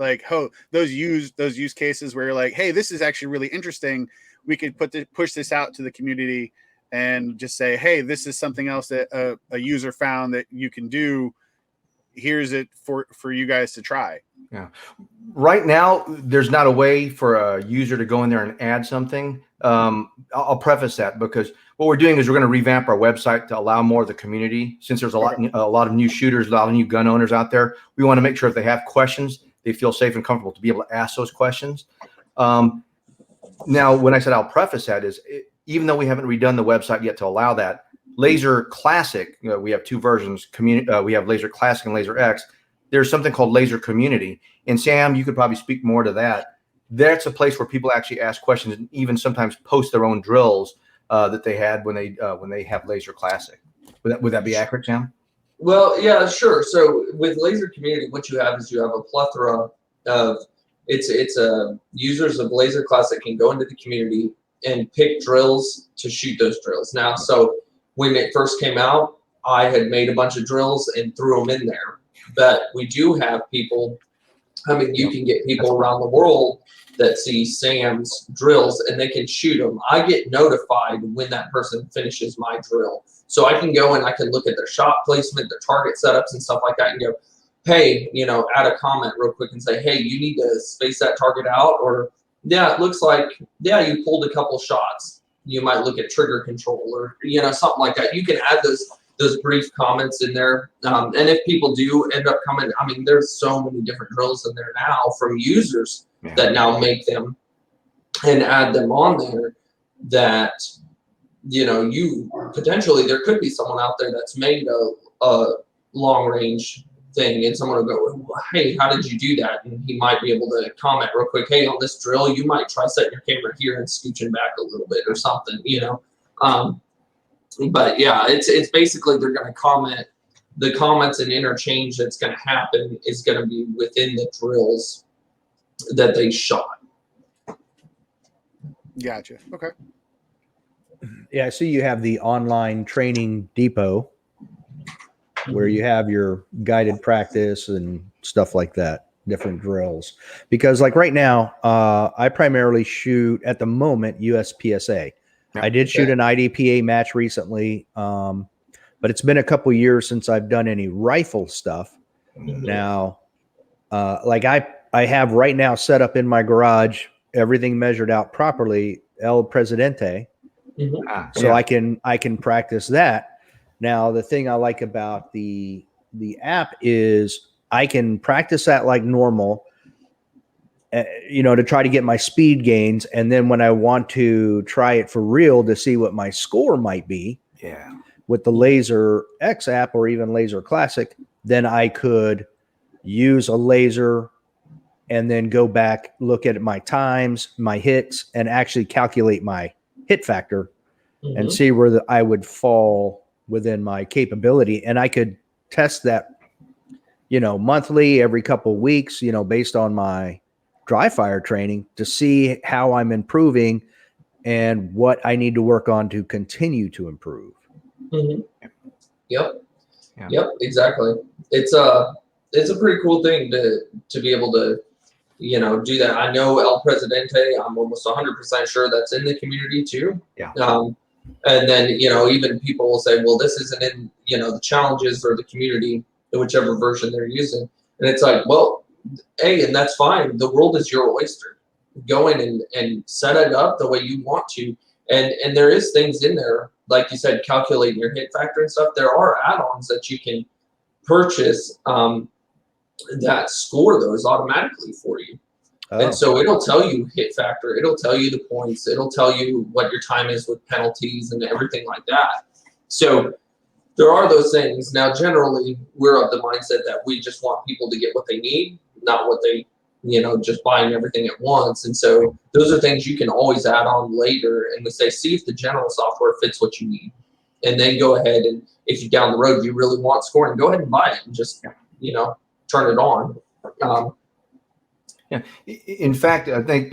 those use cases where you're like, hey, this is actually really interesting. We could push this out to the community and just say, hey, this is something else that a user found that you can do. Here's it for you guys to try. Yeah. Right now, there's not a way for a user to go in there and add something. I'll preface that, because what we're doing is we're going to revamp our website to allow more of the community. Since there's a lot of new shooters, a lot of new gun owners out there, we want to make sure if they have questions, they feel safe and comfortable to be able to ask those questions. Now, when I said I'll preface that, is even though we haven't redone the website yet to allow that, LASR Classic, we have two versions. We have LASR Classic and LASR X. there's something called Laser Community. And Sam, you could probably speak more to that. That's a place where people actually ask questions and even sometimes post their own drills that they had when they have Laser Classic. Would that be accurate, Sam? Well, yeah, sure. So with Laser Community, what you have is you have a plethora of users of Laser Classic can go into the community and pick drills to shoot those drills. Now, so when it first came out, I had made a bunch of drills and threw them in there. But we do have people, I mean, you can get people around the world that see Sam's drills and they can shoot them. I get notified when that person finishes my drill. So I can go and I can look at their shot placement, their target setups and stuff like that and go, hey, you know, add a comment real quick and say, hey, you need to space that target out, or yeah, it looks like, yeah, you pulled a couple shots. You might look at trigger control or, you know, something like that. You can add those brief comments in there. And if people do end up coming, I mean, there's so many different drills in there now from users that now make them and add them on there that, you know, you potentially, there could be someone out there that's made a long range thing and someone will go, hey, how did you do that? And he might be able to comment real quick, hey, on this drill, you might try setting your camera here and scooching back a little bit or something, you know. But yeah, it's basically they're going to comment. The comments and interchange that's going to happen is going to be within the drills that they shot. Gotcha. Okay. Yeah, I see you have the online training depot where you have your guided practice and stuff like that, different drills. Because like right now, I primarily shoot at the moment USPSA. I did shoot an IDPA match recently, but it's been a couple years since I've done any rifle stuff. Now, like I have right now set up in my garage, everything measured out properly, El Presidente. So I can practice that. Now, the thing I like about the app is I can practice that like normal, you know, to try to get my speed gains. And then when I want to try it for real to see what my score might be with the LASR X app or even LASR Classic, then I could use a laser and then go back, look at my times, my hits, and actually calculate my hit factor and see where I would fall within my capability. And I could test that, you know, monthly, every couple of weeks, you know, based on my dry fire training to see how I'm improving and what I need to work on to continue to improve. Yep, exactly. It's a pretty cool thing to be able to, you know, do that. I know El Presidente, I'm almost 100% sure that's in the community too. And then, you know, even people will say, well, this isn't in, you know, the challenges or the community, whichever version they're using. And it's like, well, hey, and that's fine. The world is your oyster. Go in and set it up the way you want to. And there is things in there, like you said, calculating your hit factor and stuff. There are add-ons that you can purchase that score those automatically for you. And so it'll tell you hit factor. It'll tell you the points. It'll tell you what your time is with penalties and everything like that. So there are those things. Now, generally, we're of the mindset that we just want people to get what they need, not what they, you know, just buying everything at once. And so those are things you can always add on later. And we say, see if the general software fits what you need. And then go ahead and if you down the road, you really want scoring, go ahead and buy it and just, you know, turn it on. In fact, I think,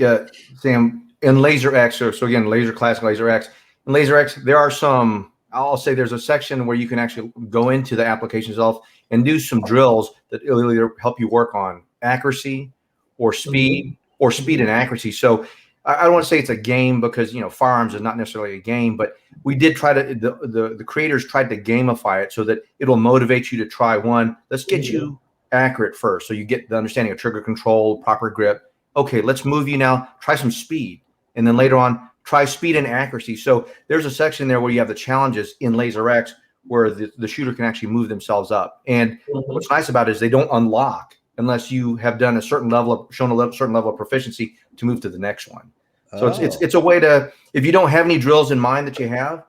Sam, in LASR X, so again, LASR Classic, LASR X, in LASR X, there are some, I'll say there's a section where you can actually go into the application itself and do some drills that will either help you work on accuracy or speed and accuracy. So I don't want to say it's a game because, you know, firearms is not necessarily a game, but we did try to, the creators tried to gamify it so that it'll motivate you to try one. Let's get you accurate first. So you get the understanding of trigger control, proper grip. Okay, let's move you now, try some speed. And then later on, try speed and accuracy. So there's a section there where you have the challenges in LASR X where the shooter can actually move themselves up. And what's nice about it is they don't unlock unless you have done a certain level of, shown a certain level of proficiency to move to the next one. So it's a way to, if you don't have any drills in mind that you have,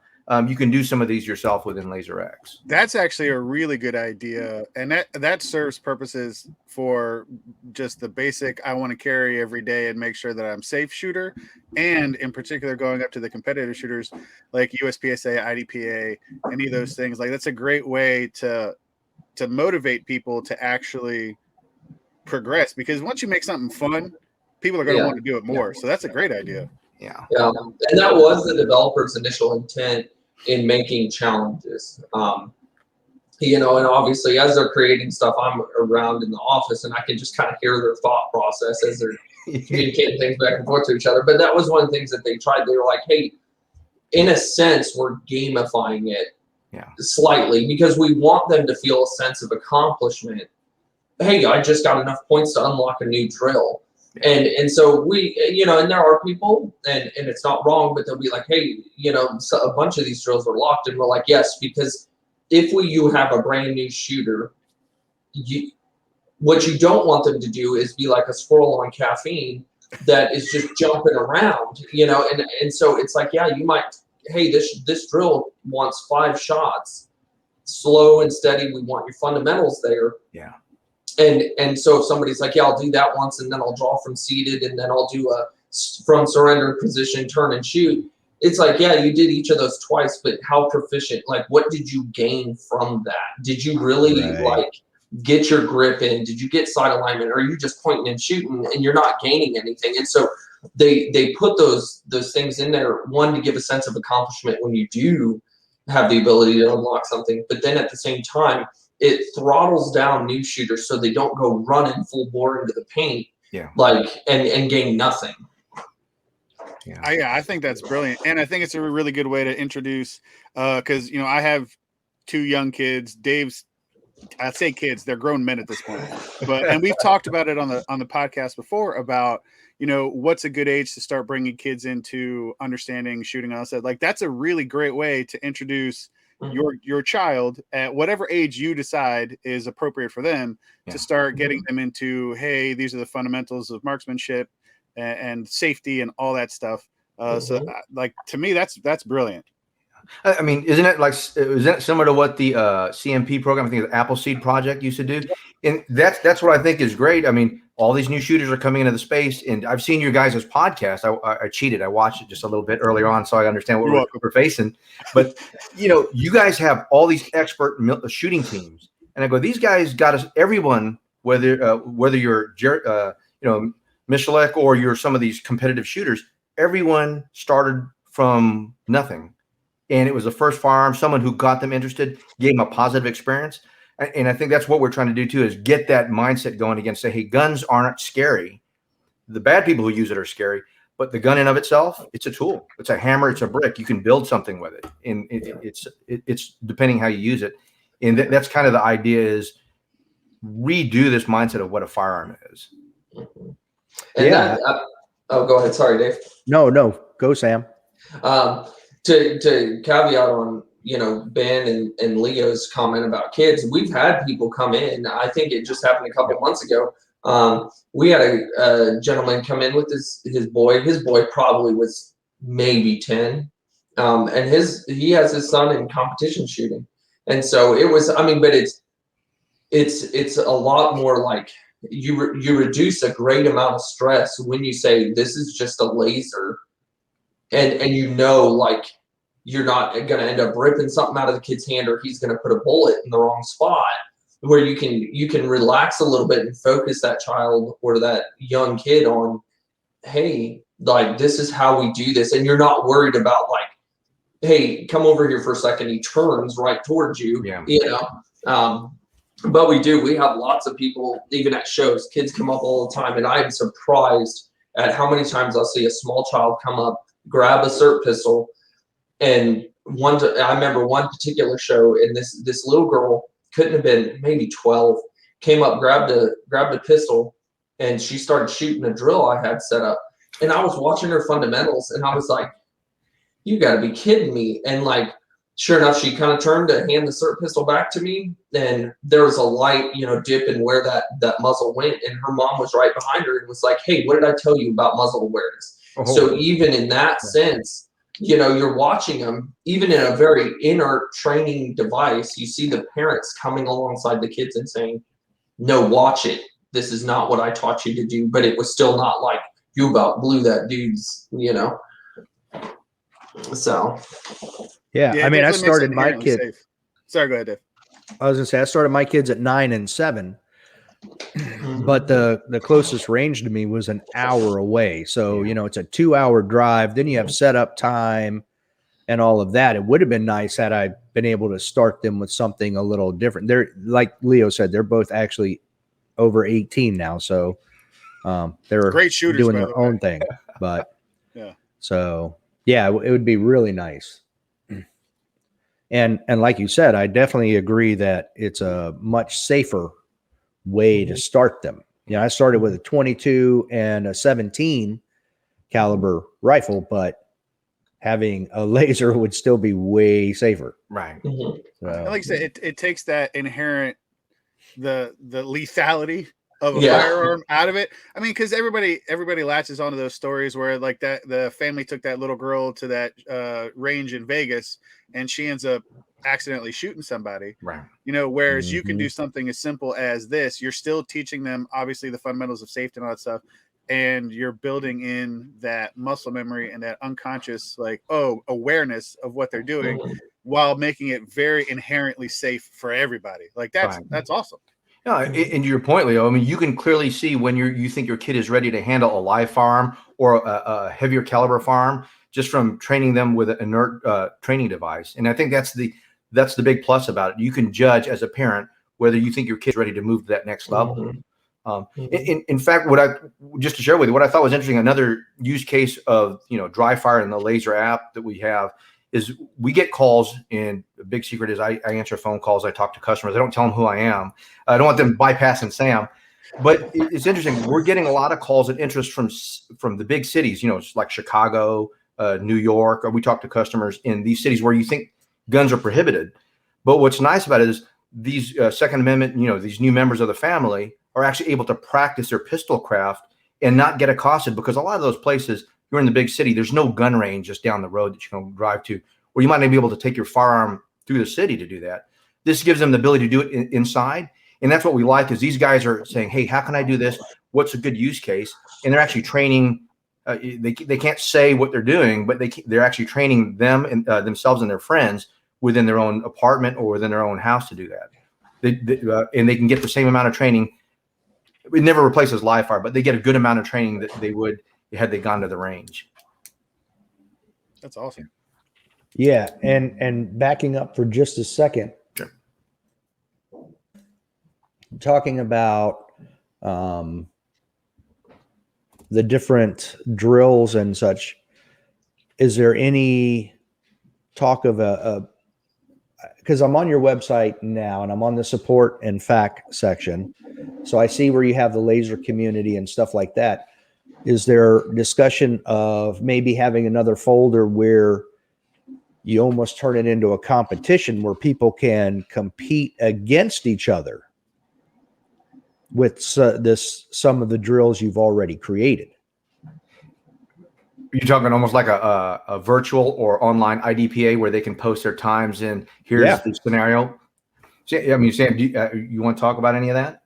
you can do some of these yourself within LASR X. That's actually a really good idea, and that serves purposes for just the basic I want to carry every day and make sure that I'm safe shooter, and in particular going up to the competitive shooters like USPSA, IDPA, any of those things. Like that's a great way to motivate people to actually progress, because once you make something fun, people are going to want to do it more. So that's a great idea. Yeah. Yeah, and that was the developer's initial intent in making challenges. You know, and obviously as they're creating stuff, I'm around in the office and I can just kind of hear their thought process as they're communicating things back and forth to each other. But that was one of the things that they tried. They were like, hey, in a sense, we're gamifying it slightly because we want them to feel a sense of accomplishment. Hey, I just got enough points to unlock a new drill. And so we, you know, and there are people, and it's not wrong, but they'll be like, hey, you know, so a bunch of these drills are locked. And we're like, yes, because if you have a brand new shooter, what you don't want them to do is be like a squirrel on caffeine that is just jumping around, you know, and so it's like, yeah, you might, hey, this drill wants 5 shots, slow and steady. We want your fundamentals there. Yeah. And so if somebody's like, yeah, I'll do that once, and then I'll draw from seated, and then I'll do a from surrender position, turn and shoot. It's like, yeah, you did each of those twice, but how proficient, like, what did you gain from that? Did you really like get your grip in? Did you get sight alignment? Or are you just pointing and shooting and you're not gaining anything? And so they put those things in there, one, to give a sense of accomplishment when you do have the ability to unlock something, but then at the same time, it throttles down new shooters so they don't go running full bore into the paint, like and gain nothing. I think that's brilliant, and I think it's a really good way to introduce, because you know I have 2 young kids. Dave's, I say kids, they're grown men at this point, and we've talked about it on the podcast before about, you know, what's a good age to start bringing kids into understanding shooting. And I said, like, that's a really great way to introduce your child at whatever age you decide is appropriate for them to start getting them into, hey, these are the fundamentals of marksmanship and safety and all that stuff. So like, to me, that's brilliant. I mean, isn't it similar to what the CMP program, I think the Appleseed project used to do? And that's what I think is great. I mean, all these new shooters are coming into the space, and I've seen your guys' podcast. I cheated. I watched it just a little bit earlier on, so I understand what we're facing. But, you know, you guys have all these expert shooting teams. And I go, these guys got us, everyone, whether you're, you know, Michelek or you're some of these competitive shooters, everyone started from nothing. And it was the first firearm, someone who got them interested, gave them a positive experience. And I think that's what we're trying to do too, is get that mindset going again. Say, hey, guns aren't scary. The bad people who use it are scary, but the gun in of itself, it's a tool. It's a hammer. It's a brick. You can build something with it. And it's depending how you use it. And that's kind of the idea, is redo this mindset of what a firearm is. And oh, go ahead. Sorry, Dave. No, go, Sam. To caveat on, you know, Ben and Leo's comment about kids, we've had people come in. I think it just happened a couple of months ago. We had a gentleman come in with his boy. His boy probably was maybe 10, and he has his son in competition shooting. And so it was, I mean, but it's a lot more like you reduce a great amount of stress when you say this is just a laser. And you know, like, you're not going to end up ripping something out of the kid's hand, or he's going to put a bullet in the wrong spot, where you can relax a little bit and focus that child or that young kid on, hey, like, this is how we do this. And you're not worried about, like, hey, come over here for a second. He turns right towards you, you know? But we have lots of people, even at shows, kids come up all the time. And I'm surprised at how many times I'll see a small child come up, grab a SIRT pistol, and I remember one particular show, and this little girl, couldn't have been maybe 12, came up, grabbed a pistol, and she started shooting a drill I had set up. And I was watching her fundamentals, and I was like, you got to be kidding me. And, like, sure enough, she kind of turned to hand the SIRT pistol back to me, and there was a light, you know, dip in where that muzzle went, and her mom was right behind her and was like, hey, what did I tell you about muzzle awareness? So even in that sense, you know, you're watching them, even in a very inert training device, you see the parents coming alongside the kids and saying, no, watch it. This is not what I taught you to do. But it was still not like, you about blew that dude's, you know. So. Yeah. Yeah, I it mean, I definitely makes it started my inherently kid. safe. Sorry, go ahead, Dave. I was gonna say I started my kids at 9 and 7, but the closest range to me was an hour away. So you know, it's a 2-hour drive. Then you have setup time and all of that. It would have been nice had I been able to start them with something a little different. They're, like Leo said, they're both actually over 18 now, so they're Great shooters, doing by their the way. own thing. But Yeah. so yeah, it would be really nice. And like you said, I definitely agree that it's a much safer way to start them. You know, I started with a 22 and a 17 caliber rifle, but having a laser would still be way safer. Right. So, And like I said, it takes that inherent the lethality of a Yeah. firearm out of it. I mean, because everybody latches onto those stories where like that the family took that little girl to that range in Vegas and she ends up accidentally shooting somebody. Right. You know, whereas you can do something as simple as this. You're still teaching them obviously the fundamentals of safety and all that stuff, and you're building in that muscle memory and that unconscious awareness of what they're doing while making it very inherently safe for everybody. Like that's awesome. No, and to your point, Leo, I mean, you can clearly see when you think your kid is ready to handle a live firearm or a heavier caliber firearm just from training them with an inert training device. And I think that's the big plus about it. You can judge as a parent whether you think your kid's ready to move to that next level. In fact, just to share with you, what I thought was interesting, another use case of, you know, dry fire and the LASR app that we have is we get calls, and the big secret is I answer phone calls. I talk to customers. I don't tell them who I am. I don't want them bypassing Sam. But it's interesting. We're getting a lot of calls and interest from the big cities, you know, like Chicago, New York, or we talk to customers in these cities where you think guns are prohibited. But what's nice about it is these Second Amendment, you know, these new members of the family are actually able to practice their pistol craft and not get accosted, because a lot of those places, you're in the big city, there's no gun range just down the road that you can drive to, or you might not be able to take your firearm through the city to do that. This gives them the ability to do it inside. And that's what we like, is these guys are saying, hey, how can I do this? What's a good use case? And they're actually training. They can't say what they're doing, but they're actually training them and themselves and their friends within their own apartment or within their own house to do that. And they can get the same amount of training. It never replaces live fire, but they get a good amount of training that they would had they gone to the range. That's awesome. yeah. And backing up for just a second, Sure. talking about the different drills and such, is there any talk of because I'm on your website now and I'm on the support and fact section, so I see where you have the laser community and stuff like that. Is there discussion of maybe having another folder where you almost turn it into a competition where people can compete against each other with some of the drills you've already created? You're talking almost like a virtual or online IDPA where they can post their times and here's the scenario. I mean, Sam, you want to talk about any of that?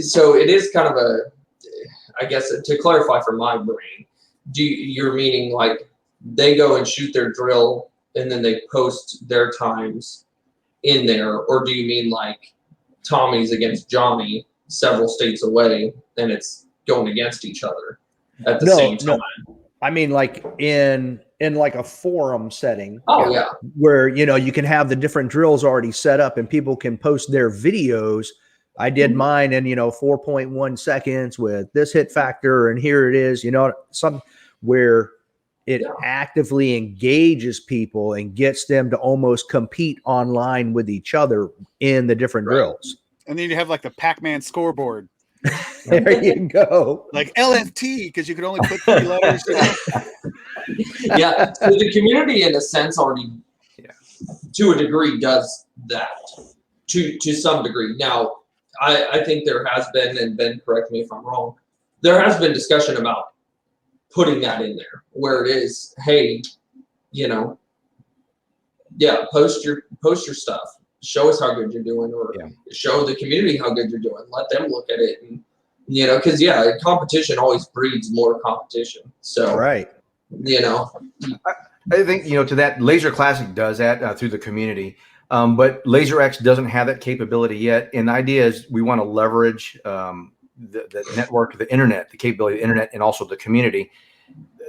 So it is kind of I guess to clarify for my brain, you're meaning like they go and shoot their drill and then they post their times in there, or do you mean like Tommy's against Johnny several states away and it's going against each other at the same time? No. I mean, like in like a forum setting. Oh yeah. Where, you know, you can have the different drills already set up and people can post their videos. I did mine in, 4.1 seconds with this hit factor, and here it is, some where it actively engages people and gets them to almost compete online with each other in the different drills. And then you have like the Pac-Man scoreboard. There you go. Like LFT, because you could only put 3 letters. Yeah. So the community, in a sense, already, to a degree, does that to some degree. Now, I think there has been, and Ben, correct me if I'm wrong, there has been discussion about putting that in there where it is, hey, post your stuff, show us how good you're doing, or show the community how good you're doing, let them look at it, and because competition always breeds more competition. So right. I think to that, Laser Classic does that through the community, but LaserX doesn't have that capability yet. And the idea is we want to leverage the network, the internet, the capability of the internet, and also the community.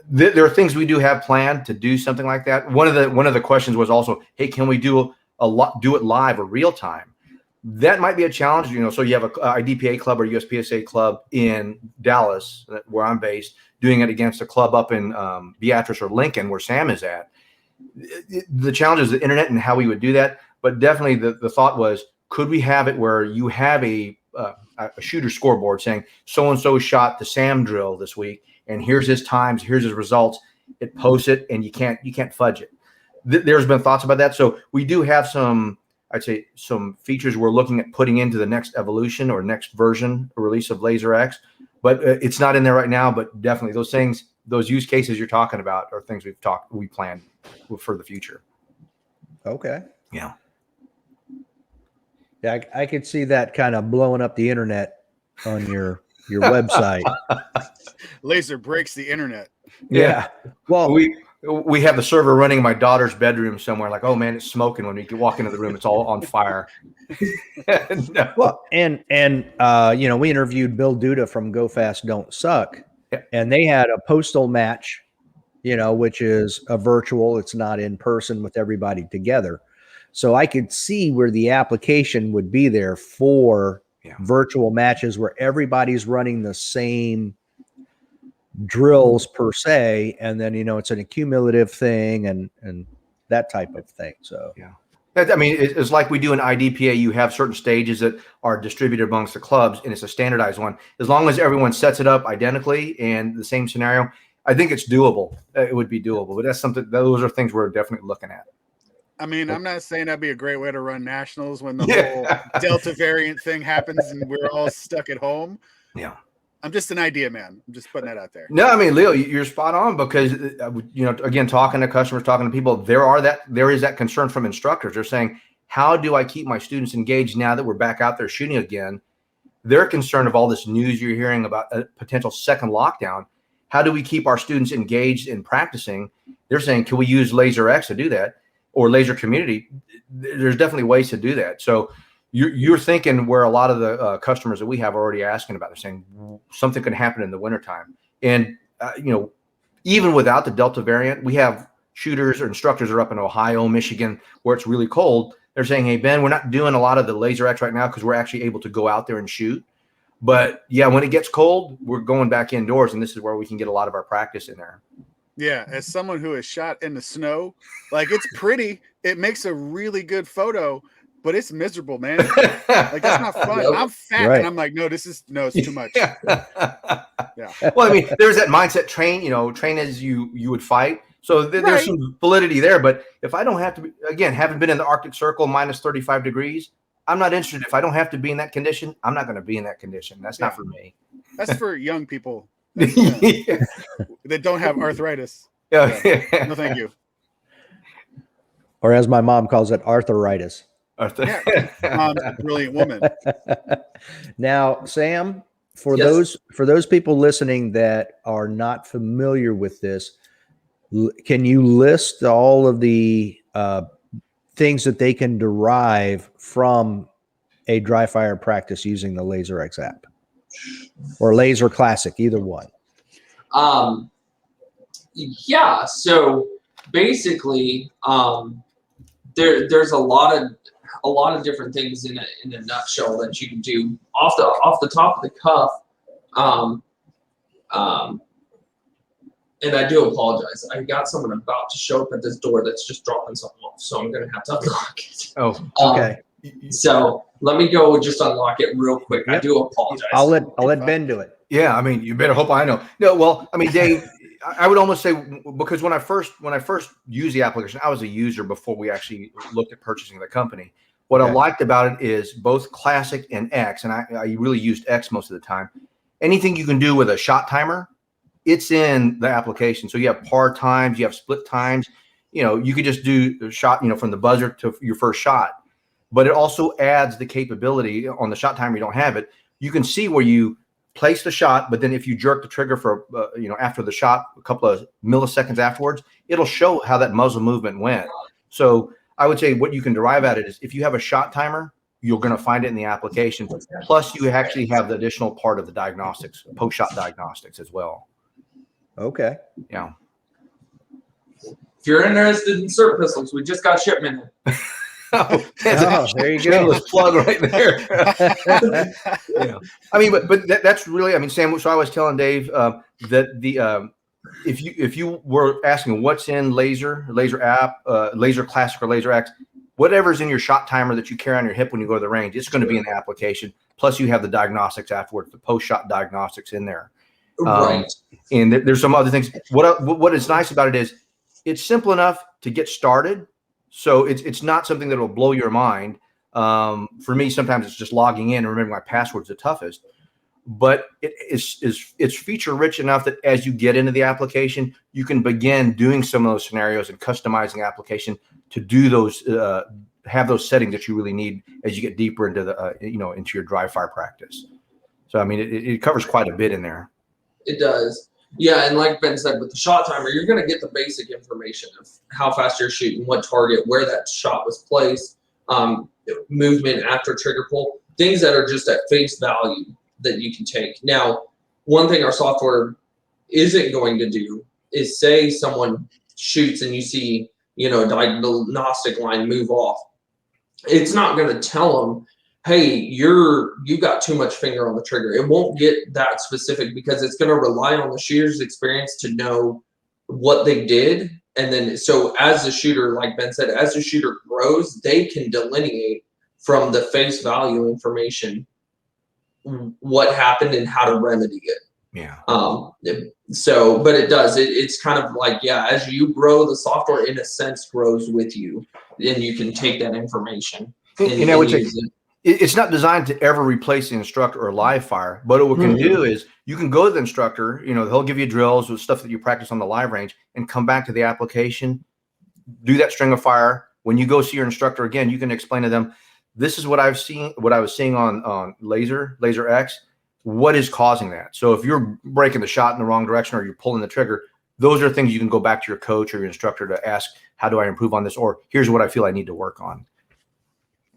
There are things we do have planned to do something like that. One of the questions was also, hey, can we do it live or real time? That might be a challenge. So you have a IDPA club or USPSA club in Dallas, where I'm based, doing it against a club up in Beatrice or Lincoln, where Sam is at. The challenge is the internet and how we would do that. But definitely the thought was, could we have it where you have a shooter scoreboard saying so-and-so shot the Sam drill this week, and here's his times, here's his results. It posts it, and you can't fudge it. There's been thoughts about that. So we do have some features we're looking at putting into the next evolution or next version or release of LaserX, but it's not in there right now. But definitely those use cases you're talking about are things we planned for the future. Okay. Yeah. Yeah, I could see that kind of blowing up the internet on your website. Laser breaks the internet. Yeah. Well, we have the server running in my daughter's bedroom somewhere. Like, oh man, it's smoking when we walk into the room. It's all on fire. No. Well, and we interviewed Bill Duda from Go Fast Don't Suck, and they had a postal match, which is a virtual. It's not in person with everybody together. So I could see where the application would be there for virtual matches where everybody's running the same drills per se, and then it's an accumulative thing and that type of thing. So I mean, it's like we do in IDPA. You have certain stages that are distributed amongst the clubs, and it's a standardized one. As long as everyone sets it up identically and the same scenario, I think it's doable. It would be doable, but those are things we're definitely looking at. I mean, I'm not saying that'd be a great way to run nationals when the whole Delta variant thing happens and we're all stuck at home. Yeah. I'm just an idea, man. I'm just putting that out there. No, I mean, Leo, you're spot on because, again, talking to customers, talking to people, there is that concern from instructors. They're saying, how do I keep my students engaged now that we're back out there shooting again? They're concerned of all this news you're hearing about a potential second lockdown. How do we keep our students engaged in practicing? They're saying, can we use LaserX to do that? Or Laser Community? There's definitely ways to do that. So you're thinking where a lot of the customers that we have are already asking about. They're saying something could happen in the wintertime. And, even without the Delta variant, we have shooters or instructors are up in Ohio, Michigan, where it's really cold. They're saying, hey, Ben, we're not doing a lot of the LaserX right now because we're actually able to go out there and shoot. But, when it gets cold, we're going back indoors, and this is where we can get a lot of our practice in there. Yeah, as someone who is shot in the snow, like it's pretty. It makes a really good photo, but it's miserable, man. Like that's not fun. I'm fat, and I'm like, it's too much. Yeah. Well, I mean, there's that mindset: train as you would fight. So there's some validity there. But if I don't have to, haven't been in the Arctic Circle minus 35 degrees, I'm not interested. If I don't have to be in that condition, I'm not going to be in that condition. That's not for me. That's for young people. That don't have arthritis. No, thank you. Or as my mom calls it, arthritis. Mom's a brilliant woman. Now, Sam, for those people listening that are not familiar with this, can you list all of the things that they can derive from a dry fire practice using the LaserX app or Laser Classic, either one? So basically, there's a lot of different things in a nutshell that you can do off the top of the cuff. And I do apologize. I got someone about to show up at this door that's just dropping something off, so I'm gonna have to unlock it. Oh, okay. So let me go just unlock it real quick. Yep. I do apologize. I'll let Ben do it. Yeah, I mean, you better hope I know. No, well, I mean, Dave, I would almost say, because when I first used the application, I was a user before we actually looked at purchasing the company. What I liked about it is both Classic and X, and I really used X most of the time. anything you can do with a shot timer, it's in the application. So you have par times, you have split times. You could just do a shot, from the buzzer to your first shot. But it also adds the capability on the shot timer. You don't have it. You can see where you place the shot, but then if you jerk the trigger for, after the shot, a couple of milliseconds afterwards, it'll show how that muzzle movement went. So I would say what you can derive at it is if you have a shot timer, you're going to find it in the application. Plus, you actually have the additional part of the diagnostics, post-shot diagnostics as well. Okay. Yeah. If you're interested in SIRT pistols, we just got shipment in. There you go. Shameless plug right there. Yeah. I mean, but that's really, Sam. So I was telling Dave that the if you were asking what's in LASR App, LASR Classic or LASR X, whatever's in your shot timer that you carry on your hip when you go to the range, it's going to be in the application. Plus, you have the diagnostics afterwards, the post-shot diagnostics in there. Right. And there's some other things. What is nice about it is it's simple enough to get started. So it's not something that will blow your mind. For me, sometimes it's just logging in and remembering my password's the toughest. But it's feature rich enough that as you get into the application, you can begin doing some of those scenarios and customizing the application to do those, have those settings that you really need as you get deeper into the into your dry fire practice. So it covers quite a bit in there. It does. Yeah, and like Ben said, with the shot timer, you're going to get the basic information of how fast you're shooting, what target, where that shot was placed, movement after trigger pull, things that are just at face value that you can take. Now, one thing our software isn't going to do is say someone shoots and you see, a diagnostic line move off. It's not going to tell them, hey, you got too much finger on the trigger. It won't get that specific because it's going to rely on the shooter's experience to know what they did. And then, so as the shooter, like Ben said, as the shooter grows, they can delineate from the face value information what happened and how to remedy it. Yeah. So, but it does. It's kind of like, as you grow, the software in a sense grows with you, and you can take that information. And use it. It's not designed to ever replace the instructor or live fire, but what it can do is you can go to the instructor, they'll give you drills with stuff that you practice on the live range and come back to the application, do that string of fire. When you go see your instructor again, you can explain to them, this is what I was seeing on LASR X. What is causing that? So if you're breaking the shot in the wrong direction or you're pulling the trigger, those are things you can go back to your coach or your instructor to ask, how do I improve on this? Or here's what I feel I need to work on.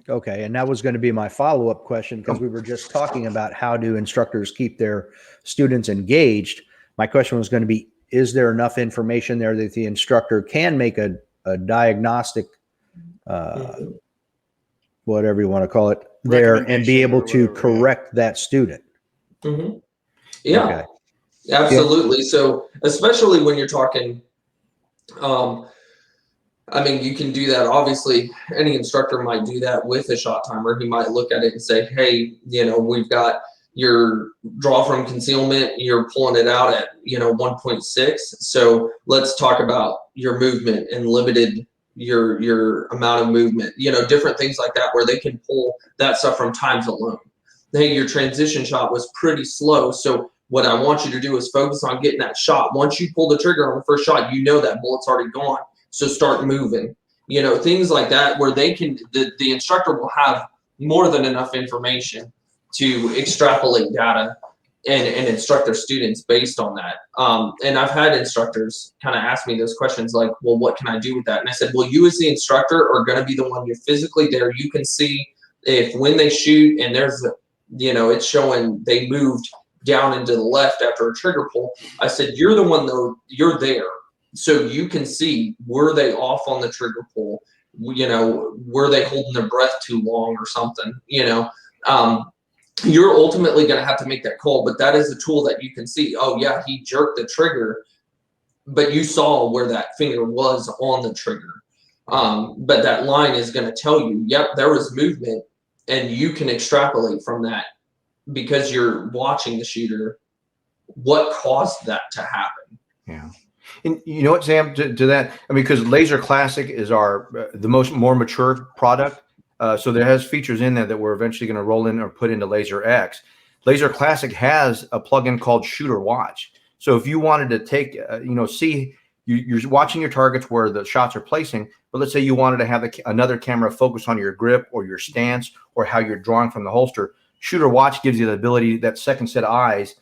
Okay, and that was going to be my follow-up question because we were just talking about how do instructors keep their students engaged. My question was going to be, is there enough information there that the instructor can make a diagnostic, whatever you want to call it, there and be able to correct that student? Mm-hmm. Yeah, okay. Absolutely. Yeah. So especially when you're talking, you can do that. Obviously, any instructor might do that with a shot timer. He might look at it and say, hey, we've got your draw from concealment. You're pulling it out at, 1.6. So let's talk about your movement and limited your amount of movement, different things like that, where they can pull that stuff from times alone. Hey, your transition shot was pretty slow. So what I want you to do is focus on getting that shot. Once you pull the trigger on the first shot, that bullet's already gone. So start moving, things like that, where they can, the instructor will have more than enough information to extrapolate data and instruct their students based on that. And I've had instructors kind of ask me those questions like, well, what can I do with that? And I said, well, you as the instructor are going to be the one, you're physically there. You can see if when they shoot and there's, it's showing they moved down into the left after a trigger pull. I said, you're the one though, you're there. So you can see, were they off on the trigger pull? Were they holding their breath too long or something? You're ultimately going to have to make that call, but that is a tool that you can see. Oh yeah, he jerked the trigger, but you saw where that finger was on the trigger. But that line is going to tell you, yep, there was movement, and you can extrapolate from that because you're watching the shooter, what caused that to happen. Yeah. And you know what, Sam, to that, because LASR Classic is the more mature product. So there has features in there that we're eventually going to roll in or put into LASR X. LASR Classic has a plugin called Shoot or Watch. So if you wanted to take, see you're watching your targets where the shots are placing, but let's say you wanted to have another camera focus on your grip or your stance or how you're drawing from the holster. Shoot or Watch gives you the ability, that second set of eyes.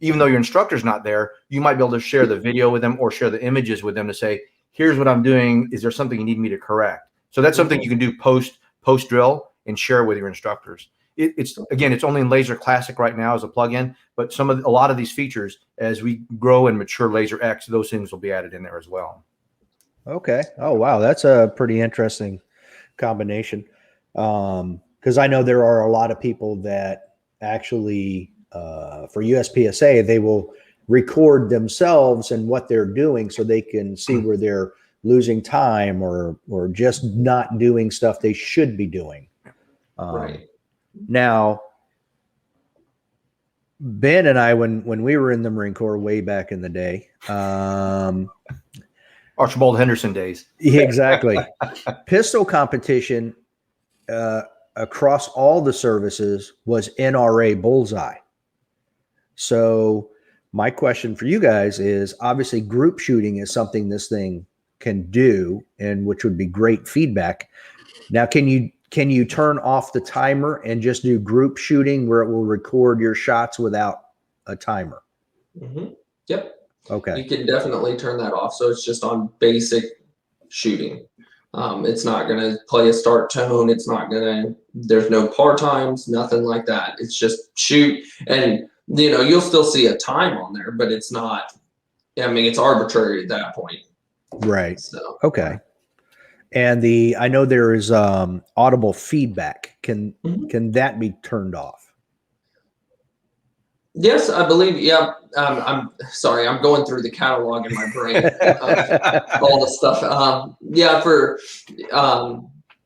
Even though your instructor's not there, you might be able to share the video with them or share the images with them to say, here's what I'm doing. Is there something you need me to correct? So that's something you can do post drill and share with your instructors. It's only in LASR Classic right now as a plugin, but a lot of these features, as we grow and mature LASR X, those things will be added in there as well. Okay. Oh, wow. That's a pretty interesting combination. Because I know there are a lot of people that actually, for USPSA, they will record themselves and what they're doing so they can see where they're losing time or just not doing stuff they should be doing. Right. Now, Ben and I, when we were in the Marine Corps way back in the day, Archibald Henderson days. Exactly. Pistol competition across all the services was NRA bullseye. So my question for you guys is, obviously group shooting is something this thing can do, and which would be great feedback. Now, can you turn off the timer and just do group shooting where it will record your shots without a timer? Mm-hmm. Yep. Okay. You can definitely turn that off. So it's just on basic shooting. It's not going to play a start tone. It's not going to, there's no par times, nothing like that. It's just shoot. And, you'll still see a time on there, but it's not, it's arbitrary at that point. Right. So, okay. And I know there is audible feedback. Can that be turned off? Yes, I believe. Yeah. I'm sorry. I'm going through the catalog in my brain of all the stuff.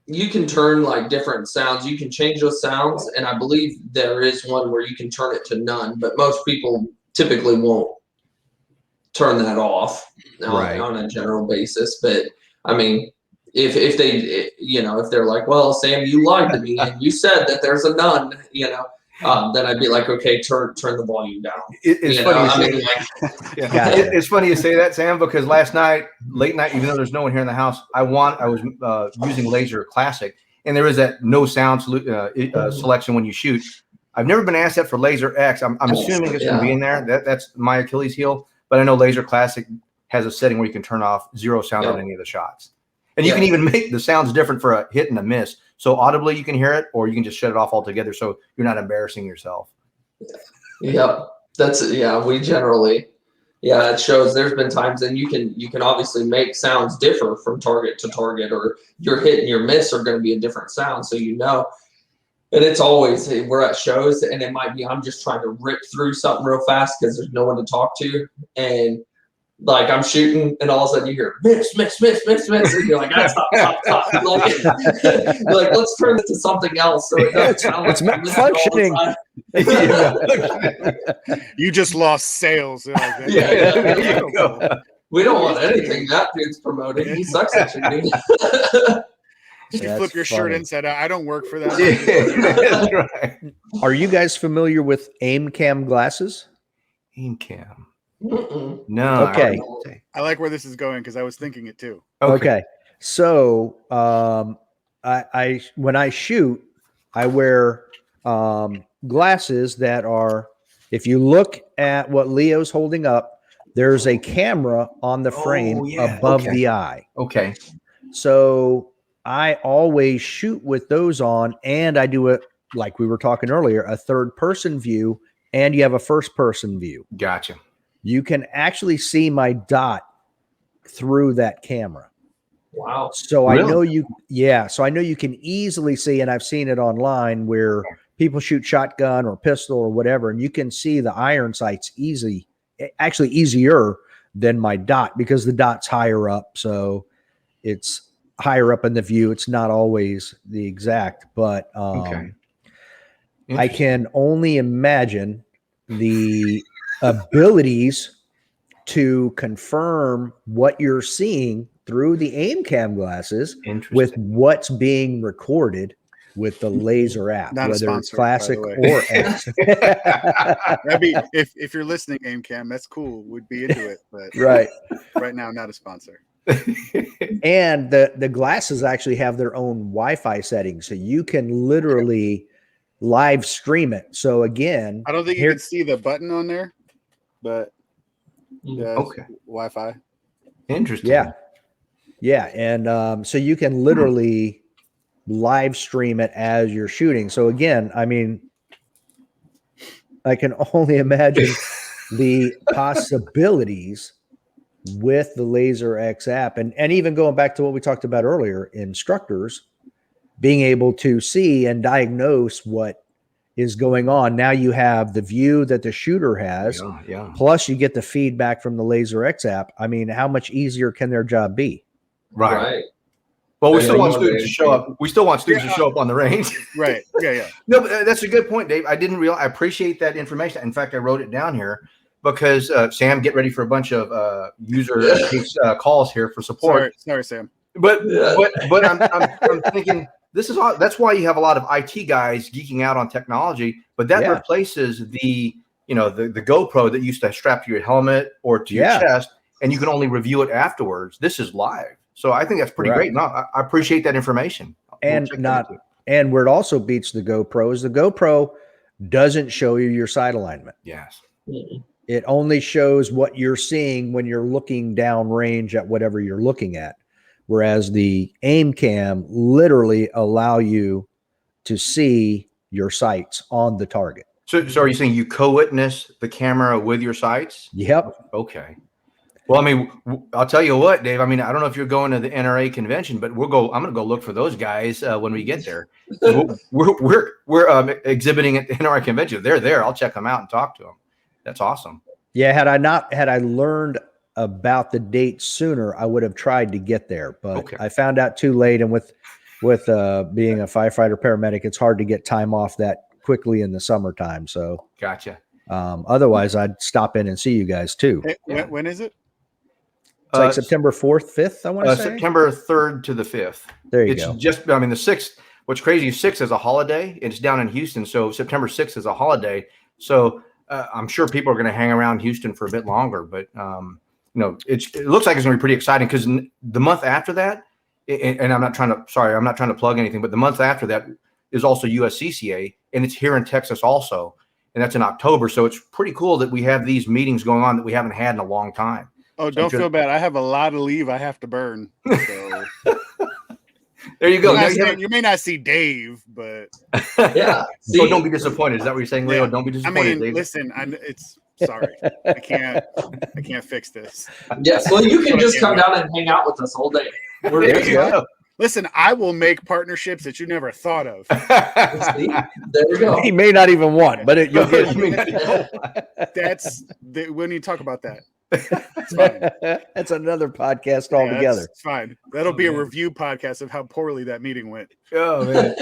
You can turn like different sounds. You can change those sounds. And I believe there is one where you can turn it to none, but most people typically won't turn that off on a general basis. But if they're like, well, Sam, you lied to me and you said that there's a none, then I'd be like, okay, turn the volume down. It's funny you say that, Sam, because last night, late night, even though there's no one here in the house, I was using LASR Classic, and there is that no sound selection when you shoot. I've never been asked that for LASR X. I'm assuming it's going to be in there. That's my Achilles heel. But I know LASR Classic has a setting where you can turn off zero sound on any of the shots. And you can even make the sounds different for a hit and a miss. So audibly you can hear it, or you can just shut it off altogether so you're not embarrassing yourself. Yep. We generally, it shows there's been times, and you can obviously make sounds differ from target to target, or your hit and your miss are going to be a different sound. So, and it's always, we're at shows and it might be, I'm just trying to rip through something real fast because there's no one to talk to. And like I'm shooting and all of a sudden you hear miss. And you're like, stop. Like, let's turn this to something else. So it doesn't sound like it's malfunctioning. You just lost sales. We don't want anything that dude's promoting. He sucks at shooting. You flip your shirt inside out. I don't work for that. That's right. Are you guys familiar with aim cam glasses? Aim cam. Mm-mm. No. Okay. I like where this is going because I was thinking it too. Okay. So I when I shoot, I wear glasses that are, if you look at what Leo's holding up, there's a camera on the frame above the eye. Okay. So I always shoot with those on, and I do it like we were talking earlier, a third person view, and you have a first person view. Gotcha. You can actually see my dot through that camera. Wow. So I know you can easily see, and I've seen it online where people shoot shotgun or pistol or whatever, and you can see the iron sights actually easier than my dot because the dot's higher up. So it's higher up in the view. It's not always the exact, but I can only imagine the abilities to confirm what you're seeing through the aim cam glasses with what's being recorded. with the LASR app, Not a whether it's sponsor, classic by the way. or X. That'd be if you're listening, Game Cam, that's cool. We'd be into it, but Right. right now, not a sponsor. And the glasses actually have their own Wi-Fi settings, so you can literally live stream it. So again, I don't think you can see the button on there, but Okay. Wi-Fi. Interesting. Yeah, and so you can literally live stream it as you're shooting. So again, I mean, I can only imagine the possibilities with the LASR X app, and even going back to what we talked about earlier, instructors being able to see and diagnose what is going on. Now you have the view that the shooter has, plus you get the feedback from the LASR X app. I mean, how much easier can their job be? Right. Well, we still want students to show up. We still want students to show up on the range. Right. Yeah. No, but that's a good point, Dave. I didn't realize. I appreciate that information. In fact, I wrote it down here because Sam, get ready for a bunch of user calls here for support. Sorry, Sam. But I'm thinking this is all. That's why you have a lot of IT guys geeking out on technology. But that replaces the GoPro that used to strap to your helmet or to your chest, and you can only review it afterwards. This is live. So I think that's pretty great. No, I appreciate that information. And where it also beats the GoPro is the GoPro doesn't show you your sight alignment. Yes. It only shows what you're seeing when you're looking downrange at whatever you're looking at. Whereas the aim cam literally allow you to see your sights on the target. So are you saying you co-witness the camera with your sights? Yep. Okay. Well, I mean, I'll tell you what, Dave. I mean, I don't know if you're going to the NRA convention, but I'm going to go look for those guys when we get there. We're exhibiting at the NRA convention. They're there. I'll check them out and talk to them. That's awesome. Yeah. Had I learned about the date sooner, I would have tried to get there, but I found out too late. And with being a firefighter paramedic, it's hard to get time off that quickly in the summertime. So gotcha. Otherwise, I'd stop in and see you guys too. Hey, when is it? It's like September 4th, 5th, I want to say. September 3rd to the 5th. There you go. It's just, I mean, the 6th, what's crazy is 6th is a holiday. It's down in Houston. So September 6th is a holiday. So I'm sure people are going to hang around Houston for a bit longer. But, it looks like it's going to be pretty exciting because the month after that, and I'm not trying to plug anything, but the month after that is also USCCA, and it's here in Texas also. And that's in October. So it's pretty cool that we have these meetings going on that we haven't had in a long time. Oh, don't feel bad. I have a lot of leave I have to burn. So. There you go. You may not see Dave, but So don't be disappointed. Is that what you're saying, Leo? Don't be disappointed. I mean, Dave. listen, it's sorry. I can't fix this. Yes, well, you can just come down and hang out with us all day. There you go. Listen, I will make partnerships that you never thought of. See? There we go. He may not even want, but you'll get it. When you talk about that. It's fine. That's another podcast altogether. It's fine. That'll be a review podcast of how poorly that meeting went. Oh man!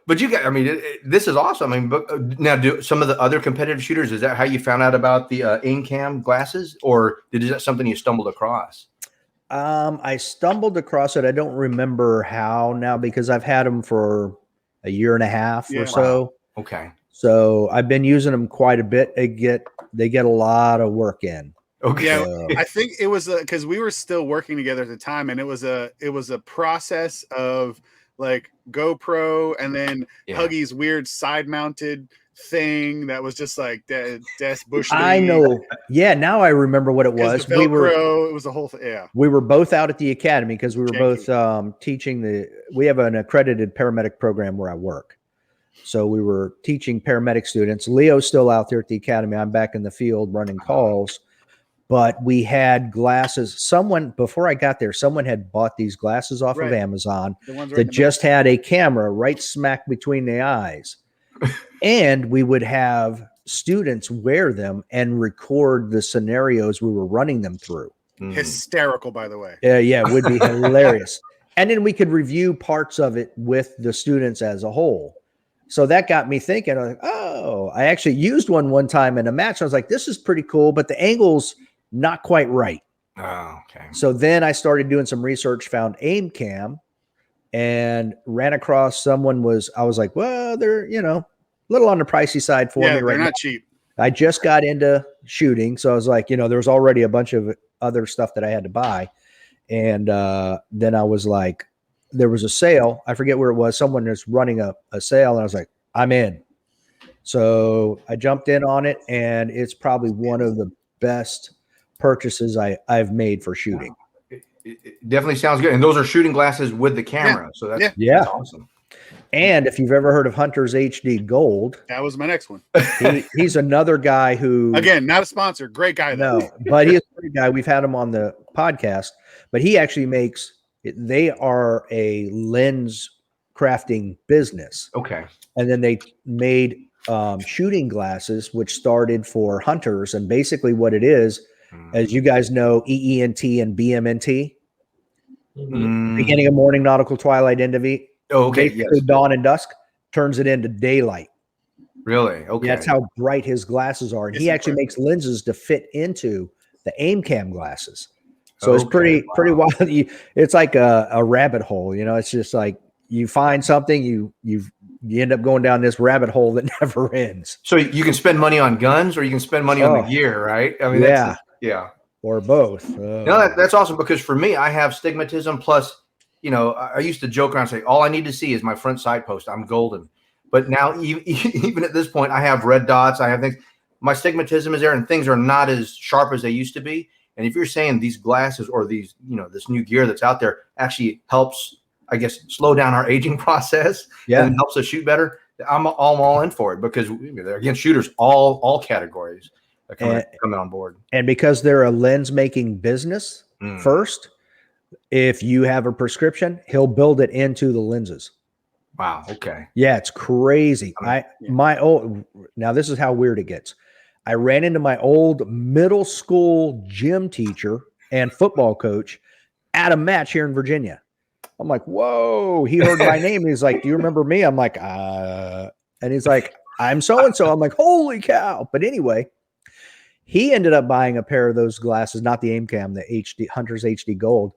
But you got. I mean, this is awesome. I mean, now do some of the other competitive shooters? Is that how you found out about the aim cam glasses, or is that something you stumbled across? I stumbled across it. I don't remember how now because I've had them for a year and a half or so. Wow. Okay. So I've been using them quite a bit. They get a lot of work in. Okay. Yeah, I think it was because we were still working together at the time, and it was a process of like GoPro and then Huggy's weird side mounted thing that was just like Des Bush. I know. Yeah, now I remember what it was. It was a whole thing. Yeah. We were both out at the academy because we were both teaching we have an accredited paramedic program where I work. So we were teaching paramedic students. Leo's still out there at the academy. I'm back in the field running calls. But we had glasses. Before I got there, someone had bought these glasses off of Amazon that just had a camera right smack between the eyes. And we would have students wear them and record the scenarios we were running them through. Hysterical, by the way. Yeah, it would be hilarious. And then we could review parts of it with the students as a whole. So that got me thinking, I actually used one time in a match. I was like, this is pretty cool, but the angle's not quite right. Oh, okay. So then I started doing some research, found aim cam, and ran across someone I was like, well, they're, a little on the pricey side for me they're right now. not cheap. I just got into shooting. So I was like, there was already a bunch of other stuff that I had to buy. And then I was like, there was a sale. I forget where it was. Someone is running a sale. And I was like, I'm in. So I jumped in on it. And it's probably one of the best purchases I've made for shooting. It definitely sounds good. And those are shooting glasses with the camera. So that's awesome. And if you've ever heard of Hunter's HD Gold, that was my next one. He's another guy who, again, not a sponsor, great guy though. No, but he's a great guy. We've had him on the podcast, but he actually they are a lens crafting business. Okay. And then they made shooting glasses, which started for hunters. And basically what it is, as you guys know, EENT and BMNT, beginning of morning, nautical twilight, end of eat. Okay. Basically dawn and dusk turns it into daylight. Really? Okay. That's how bright his glasses are. And he actually makes lenses to fit into the aim cam glasses. So it's pretty wild. It's like a rabbit hole, it's just like you find something, you end up going down this rabbit hole that never ends. So you can spend money on guns or you can spend money on the gear, right? I mean, yeah. Or both. No, that's awesome because for me, I have stigmatism plus, I used to joke around and say, all I need to see is my front side post. I'm golden. But now even at this point, I have red dots. I have things. My stigmatism is there and things are not as sharp as they used to be. And if you're saying these glasses or these, this new gear that's out there actually helps, I guess, slow down our aging process and helps us shoot better, I'm all in for it because they're against shooters, all categories are coming on board. And because they're a lens making business first, if you have a prescription, he'll build it into the lenses. Wow. Okay. Yeah, it's crazy. Now this is how weird it gets. I ran into my old middle school gym teacher and football coach at a match here in Virginia. I'm like, whoa, he heard my name. He's like, do you remember me? I'm like, and he's like, I'm so-and-so. I'm like, holy cow. But anyway, he ended up buying a pair of those glasses, not the aim cam, the Hunter's HD Gold.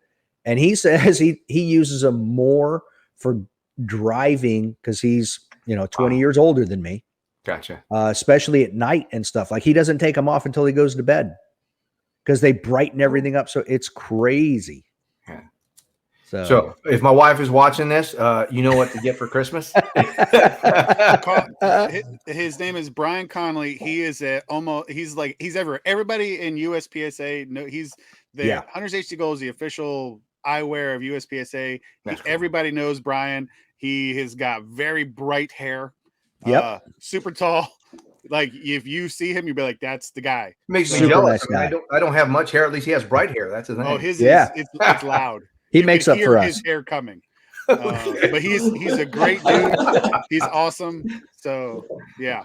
And he says he uses them more for driving because he's 20 years older than me. Gotcha. Especially at night and stuff. Like he doesn't take them off until he goes to bed because they brighten everything up. So it's crazy. Yeah. So if my wife is watching this, you know what to get for Christmas. His name is Brian Conley. He is he's everybody in USPSA. He's the Hunter's HD Gold is the official eyewear of USPSA. Everybody knows Brian. He has got very bright hair. Super tall. Like if you see him, you'll be like, "That's the guy." Makes me jealous. Nice I don't have much hair. At least he has bright hair. That's his name. Oh, it's loud. He makes up for us. His hair coming, but he's a great dude. He's awesome. So yeah,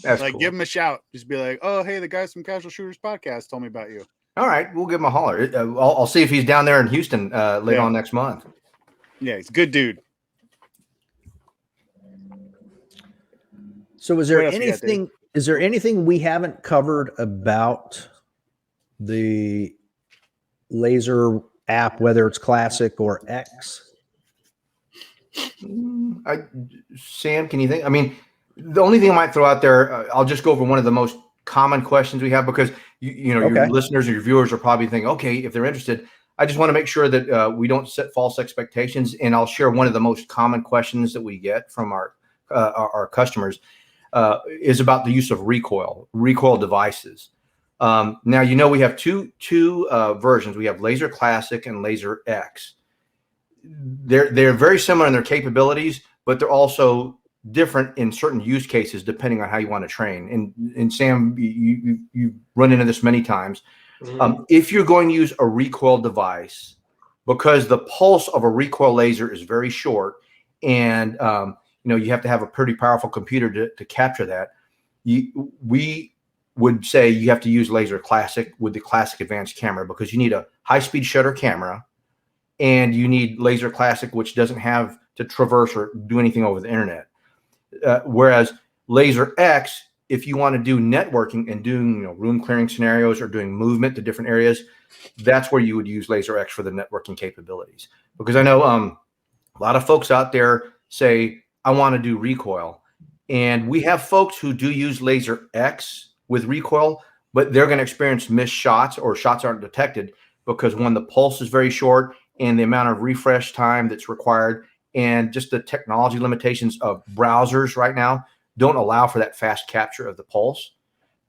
that's like cool. Give him a shout. Just be like, "Oh, hey, the guys from Casual Shooters Podcast told me about you." All right, we'll give him a holler. I'll see if he's down there in Houston later on next month. Yeah, he's a good dude. So is there anything we haven't covered about the LASR app, whether it's classic or X? Sam, can you think? I mean, the only thing I might throw out there, I'll just go over one of the most common questions we have because your listeners or your viewers are probably thinking, okay, if they're interested, I just want to make sure that we don't set false expectations. And I'll share one of the most common questions that we get from our customers is about the use of recoil devices. Now, we have two versions. We have LASR Classic and LASR X. They're very similar in their capabilities, but they're also different in certain use cases depending on how you want to train. And Sam, you run into this many times. If you're going to use a recoil device, because the pulse of a recoil laser is very short, and you have to have a pretty powerful computer to capture that. We would say you have to use LASR Classic with the Classic Advanced camera because you need a high-speed shutter camera, and you need LASR Classic, which doesn't have to traverse or do anything over the internet. Whereas LASR X, if you want to do networking and doing room clearing scenarios or doing movement to different areas, that's where you would use LASR X for the networking capabilities. Because I know A lot of folks out there say, I want to do recoil. And we have folks who do use Laser X with recoil, but they're going to experience missed shots or shots aren't detected because one, the pulse is very short and the amount of refresh time that's required and just the technology limitations of browsers right now don't allow for that fast capture of the pulse.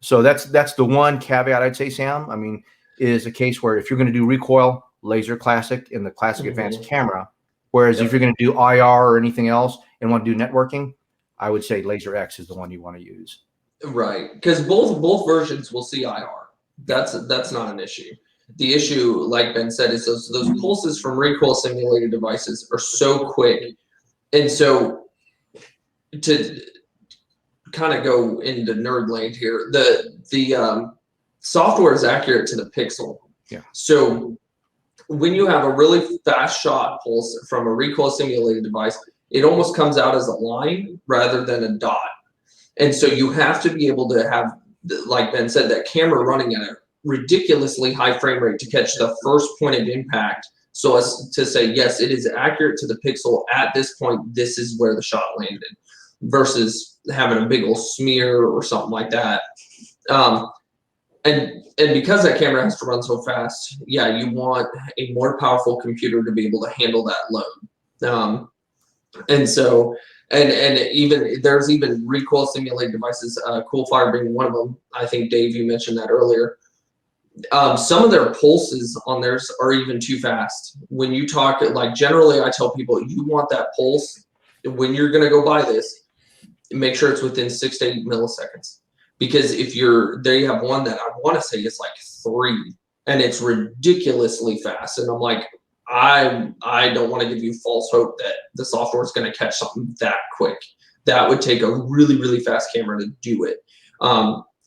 So that's the one caveat I'd say, Sam. I mean, is a case where if you're going to do recoil, Laser Classic and the Classic Advanced camera, whereas if you're going to do IR or anything else and want to do networking, I would say Laser X is the one you want to use. Right, because both versions will see IR. That's not an issue. The issue, like Ben said, is those pulses from recoil simulated devices are so quick, and so to kind of go into nerd land here, the software is accurate to the pixel. Yeah. So when you have a really fast shot pulse from a recoil simulated device, it almost comes out as a line rather than a dot. And so you have to be able to have, like Ben said, that camera running at a ridiculously high frame rate to catch the first point of impact. So as to say, yes, it is accurate to the pixel at this point. This is where the shot landed, versus having a big old smear or something like that. And because that camera has to run so fast, yeah, you want a more powerful computer to be able to handle that load. And so, and even there's even recoil simulated devices, Coolfire being one of them. I think Dave, you mentioned that earlier. Some of their pulses on theirs are even too fast. When you talk, like generally I tell people, you want that pulse when you're going to go buy this, make sure it's within 6 to 8 milliseconds. Because if you're there, you have one that I want to say is like 3 and it's ridiculously fast. And I'm like, I don't want to give you false hope that the software is going to catch something that quick. That would take a really, really fast camera to do it.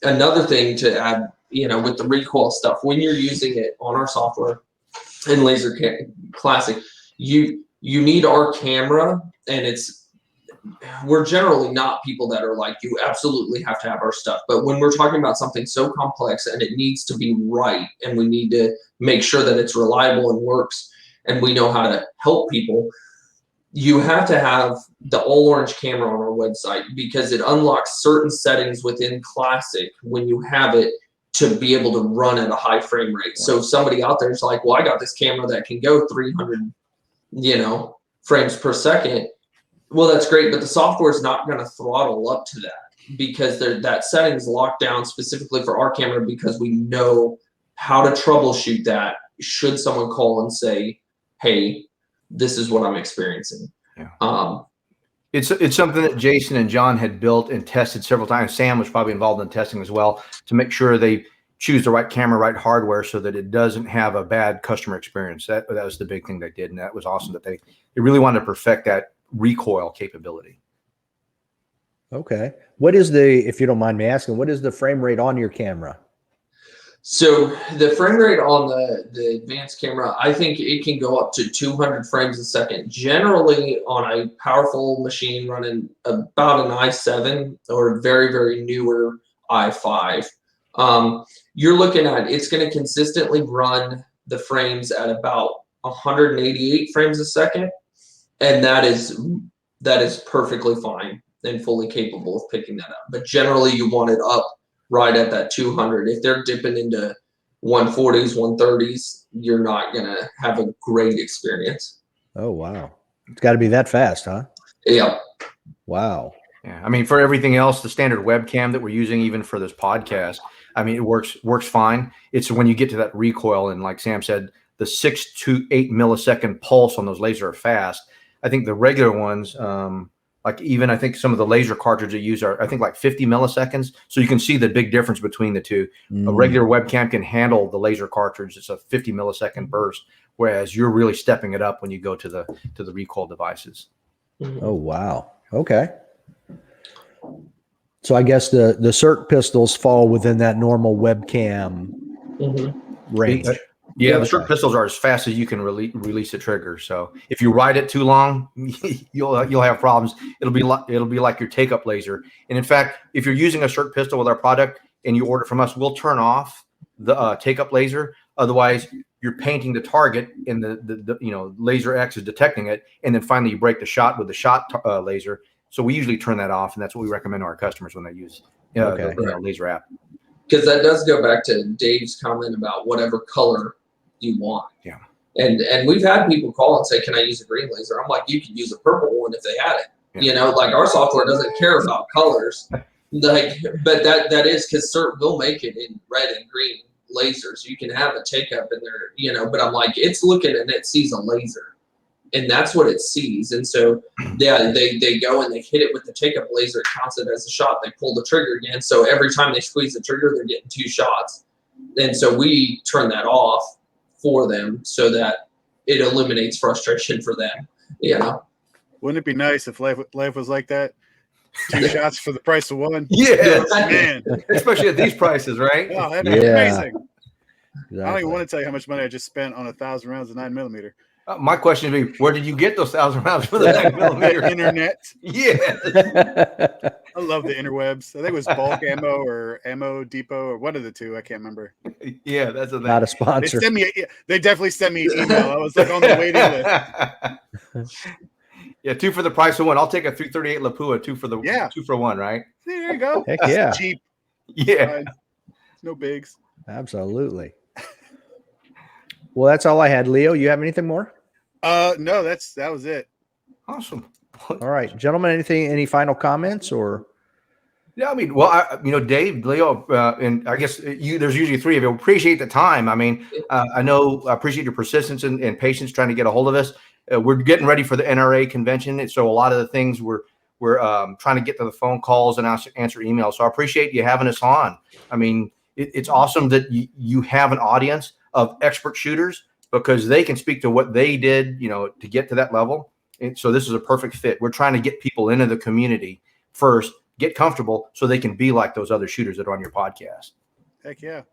Another thing to add, with the recoil stuff, when you're using it on our software in Laser Classic, you need our camera, and we're generally not people that are like, you absolutely have to have our stuff. But when we're talking about something so complex and it needs to be right, and we need to make sure that it's reliable and works, and we know how to help people, you have to have the all orange camera on our website, because it unlocks certain settings within Classic when you have it to be able to run at a high frame rate. So if somebody out there is like, well, I got this camera that can go 300, frames per second. Well, that's great, but the software is not going to throttle up to that, because that setting is locked down specifically for our camera, because we know how to troubleshoot that should someone call and say, hey, this is what I'm experiencing. Yeah. It's something that Jason and John had built and tested several times. Sam was probably involved in testing as well, to make sure they choose the right camera, right hardware, so that it doesn't have a bad customer experience. That was the big thing they did, and that was awesome that they really wanted to perfect that recoil capability. Okay. If you don't mind me asking, what is the frame rate on your camera? So the frame rate on the advanced camera, I think it can go up to 200 frames a second. Generally, on a powerful machine running about an i7 or a very, very newer i5, you're looking at, it's going to consistently run the frames at about 188 frames a second. And that is perfectly fine and fully capable of picking that up. But generally, you want it up right at that 200. If they're dipping into 140s, 130s, you're not going to have a great experience. Oh, wow. It's got to be that fast, huh? Yeah. Wow. Yeah. I mean, for everything else, the standard webcam that we're using, even for this podcast, I mean, it works fine. It's when you get to that recoil, and like Sam said, the 6 to 8 millisecond pulse on those lasers are fast. I think the regular ones, like even I think some of the laser cartridges you use are, I think, like 50 milliseconds. So you can see the big difference between the two. A regular webcam can handle the laser cartridge. It's a 50 millisecond burst, whereas you're really stepping it up when you go to the recoil devices. Oh, wow. Okay. So I guess the CERT pistols fall within that normal webcam range. Yeah, the CERT pistols are as fast as you can release a trigger. So if you ride it too long, you'll have problems. It'll be like your take-up laser. And in fact, if you're using a CERT pistol with our product and you order from us, we'll turn off the take-up laser. Otherwise, you're painting the target, and the laser X is detecting it, and then finally you break the shot with the shot laser. So we usually turn that off, and that's what we recommend to our customers when they use the LASR app. Because that does go back to Dave's comment about whatever color you want. Yeah. And we've had people call and say, "Can I use a green laser?" I'm like, "You could use a purple one if they had it." Yeah. You know, like our software doesn't care about colors. Like, but that is because we'll make it in red and green lasers. You can have a take up in there, you know, but I'm like, it's looking and it sees a laser, and that's what it sees. And so yeah, they go and they hit it with the take up laser. It counts it as a shot. They pull the trigger again. So every time they squeeze the trigger, they're getting 2 shots. And so we turn that off for them so that it eliminates frustration for them, you know. Wouldn't it be nice if life was like that? 2 shots for the price of 1. Yeah, man. Especially at these prices, right? Oh, that'd be amazing. Exactly. I don't even want to tell you how much money I just spent on 1,000 rounds of 9mm. My question would be, where did you get those 1,000 rounds for the 9mm? Internet. Yeah. I love the interwebs. I think it was Bulk Ammo or Ammo Depot or one of the two. I can't remember. Yeah, that's not a sponsor. They definitely sent me an email. I was like on the waiting list. Yeah, 2 for the price of 1. I'll take a 338 Lapua, 2 for 1, right? There you go. Heck yeah. It's cheap. Yeah. No bigs. Absolutely. Well, that's all I had. Leo, you have anything more? No, that was it. Awesome. All right, gentlemen, any final comments or? Yeah, I mean, well, Dave, Leo, and I guess there's usually 3 of you. Appreciate the time. I mean, I appreciate your persistence and patience trying to get a hold of us. We're getting ready for the NRA convention, and so a lot of the things we're trying to get to the phone calls and answer emails. So I appreciate you having us on. I mean, it's awesome that you have an audience of expert shooters because they can speak to what they did, to get to that level. And so this is a perfect fit. We're trying to get people into the community first, get comfortable so they can be like those other shooters that are on your podcast. Heck yeah.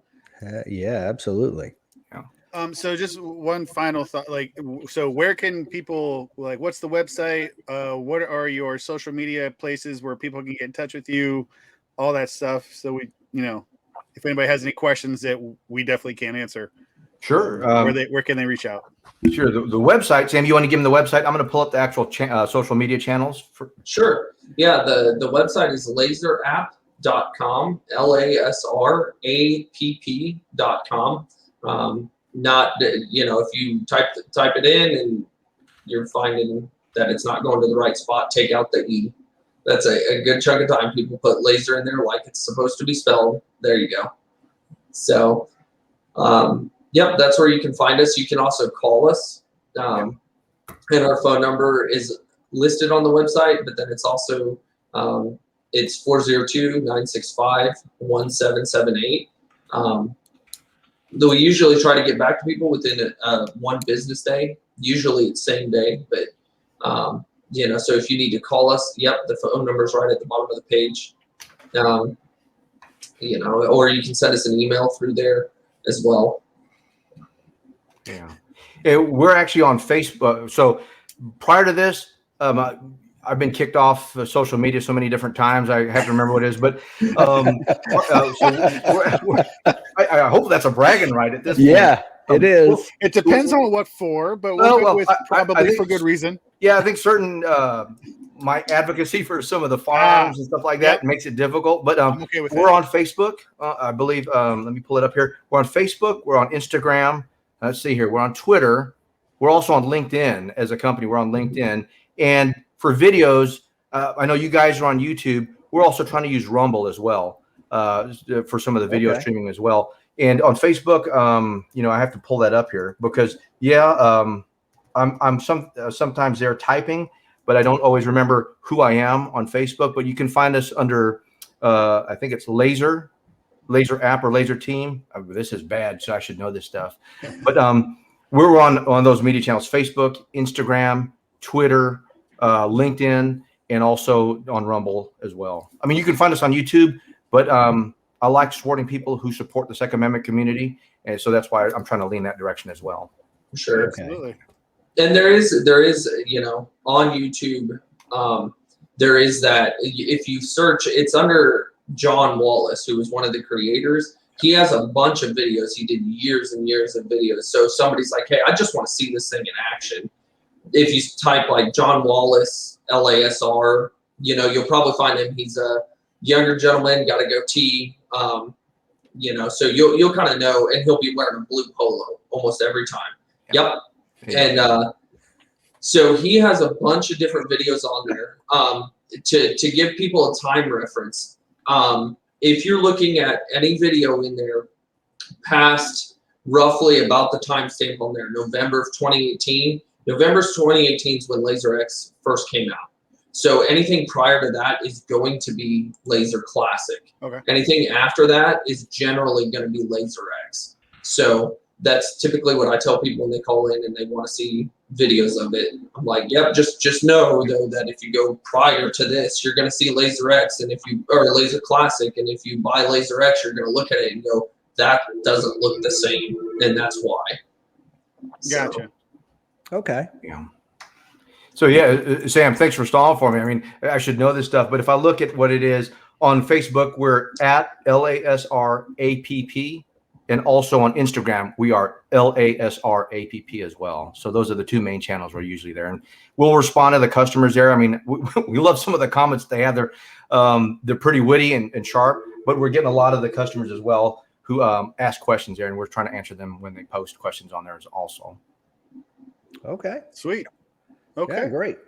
Yeah, absolutely. Yeah. So just one final thought, so where can people, what's the website? What are your social media places where people can get in touch with you, all that stuff. So we, if anybody has any questions that we definitely can't answer. Sure. Where can they reach out? Sure. The website, Sam, you want to give them the website? I'm going to pull up the actual social media channels. Sure. Yeah. The website is laserapp.com, LASRAPP.com. Not, if you type it in and you're finding that it's not going to the right spot, take out the E. That's a good chunk of time. People put laser in there like it's supposed to be spelled. There you go. So, yep, that's where you can find us. You can also call us. And our phone number is listed on the website, but then it's also, it's 402-965-1778. Though we usually try to get back to people within 1 business day. Usually it's same day, but so if you need to call us, the phone number is right at the bottom of the page. Or you can send us an email through there as well. Yeah. We're actually on Facebook. So prior to this, I've been kicked off social media so many different times. I have to remember what it is, but I hope that's a bragging right at this point. Yeah, it is. Well, it depends on what for, but we'll go with probably for good reason. Yeah, I think certain my advocacy for some of the farms and stuff like that makes it difficult. But I'm okay with we're on Facebook, I believe. Let me pull it up here. We're on Facebook. We're on Instagram. Let's see here. We're on Twitter. We're also on LinkedIn as a company. We're on LinkedIn. And for videos, I know you guys are on YouTube. We're also trying to use Rumble as well for some of the video streaming as well. And on Facebook, I have to pull that up here because I'm sometimes there typing, but I don't always remember who I am on Facebook. But you can find us under I think it's LASR App or LASR Team. This is bad, so I should know this stuff. But we're on those media channels: Facebook, Instagram, Twitter, LinkedIn, and also on Rumble as well. I mean, you can find us on YouTube, but I like supporting people who support the Second Amendment community, and so that's why I'm trying to lean that direction as well. Sure. Absolutely. And there is on YouTube, there is that if you search, it's under John Wallace, who was one of the creators, He has a bunch of videos. He did years and years of videos. So somebody's like, hey, I just want to see this thing in action. If you type like John Wallace, LASR, you know, you'll probably find him. He's a younger gentleman, got a goatee, you know, so you'll kind of know, and he'll be wearing a blue polo almost every time. Yep. And so he has a bunch of different videos on there. To give people a time reference, if you're looking at any video in there past roughly about the timestamp on there, November of 2018, November 2018 is when LASR X first came out. So anything prior to that is going to be LASR Classic. Okay. Anything after that is generally going to be LASR X. So that's typically what I tell people when they call in and they want to see videos of it. I'm like, yep, just know though that if you go prior to this, you're going to see LASR X, and if you or LASR Classic, and if you buy LASR X, you're going to look at it and go, that doesn't look the same, and that's why. Gotcha. Okay. Yeah. So yeah, Sam, thanks for stalling for me. I mean, I should know this stuff, but if I look at what it is on Facebook, we're at LASR App, and also on Instagram, we are LASR App as well. So those are the two main channels we're usually there, and we'll respond to the customers there. I mean, we love some of the comments they have. They're pretty witty and sharp, but we're getting a lot of the customers as well who ask questions there, and we're trying to answer them when they post questions on there also. Okay. Sweet. Okay. Yeah, great.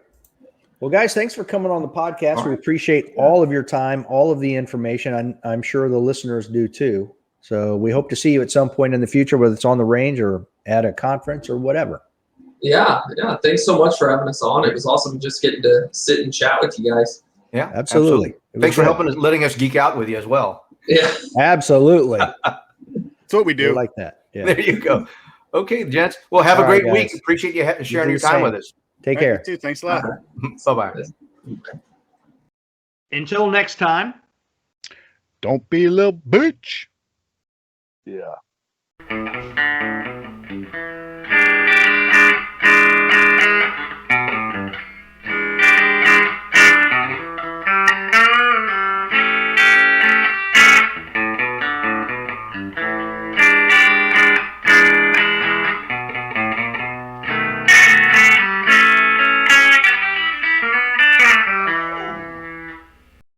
Well, guys, thanks for coming on the podcast. We appreciate all of your time, all of the information. I'm sure the listeners do too. So we hope to see you at some point in the future, whether it's on the range or at a conference or whatever. Yeah. Thanks so much for having us on. It was awesome just getting to sit and chat with you guys. Yeah, absolutely. Thanks for helping us, letting us geek out with you as well. Yeah, absolutely. That's what we do. We like that. Yeah. There you go. Okay, gents. Well, have a great week. Appreciate you sharing your time with us. Take care. You too. Thanks a lot. Bye-bye. Until next time. Don't be a little bitch. Yeah.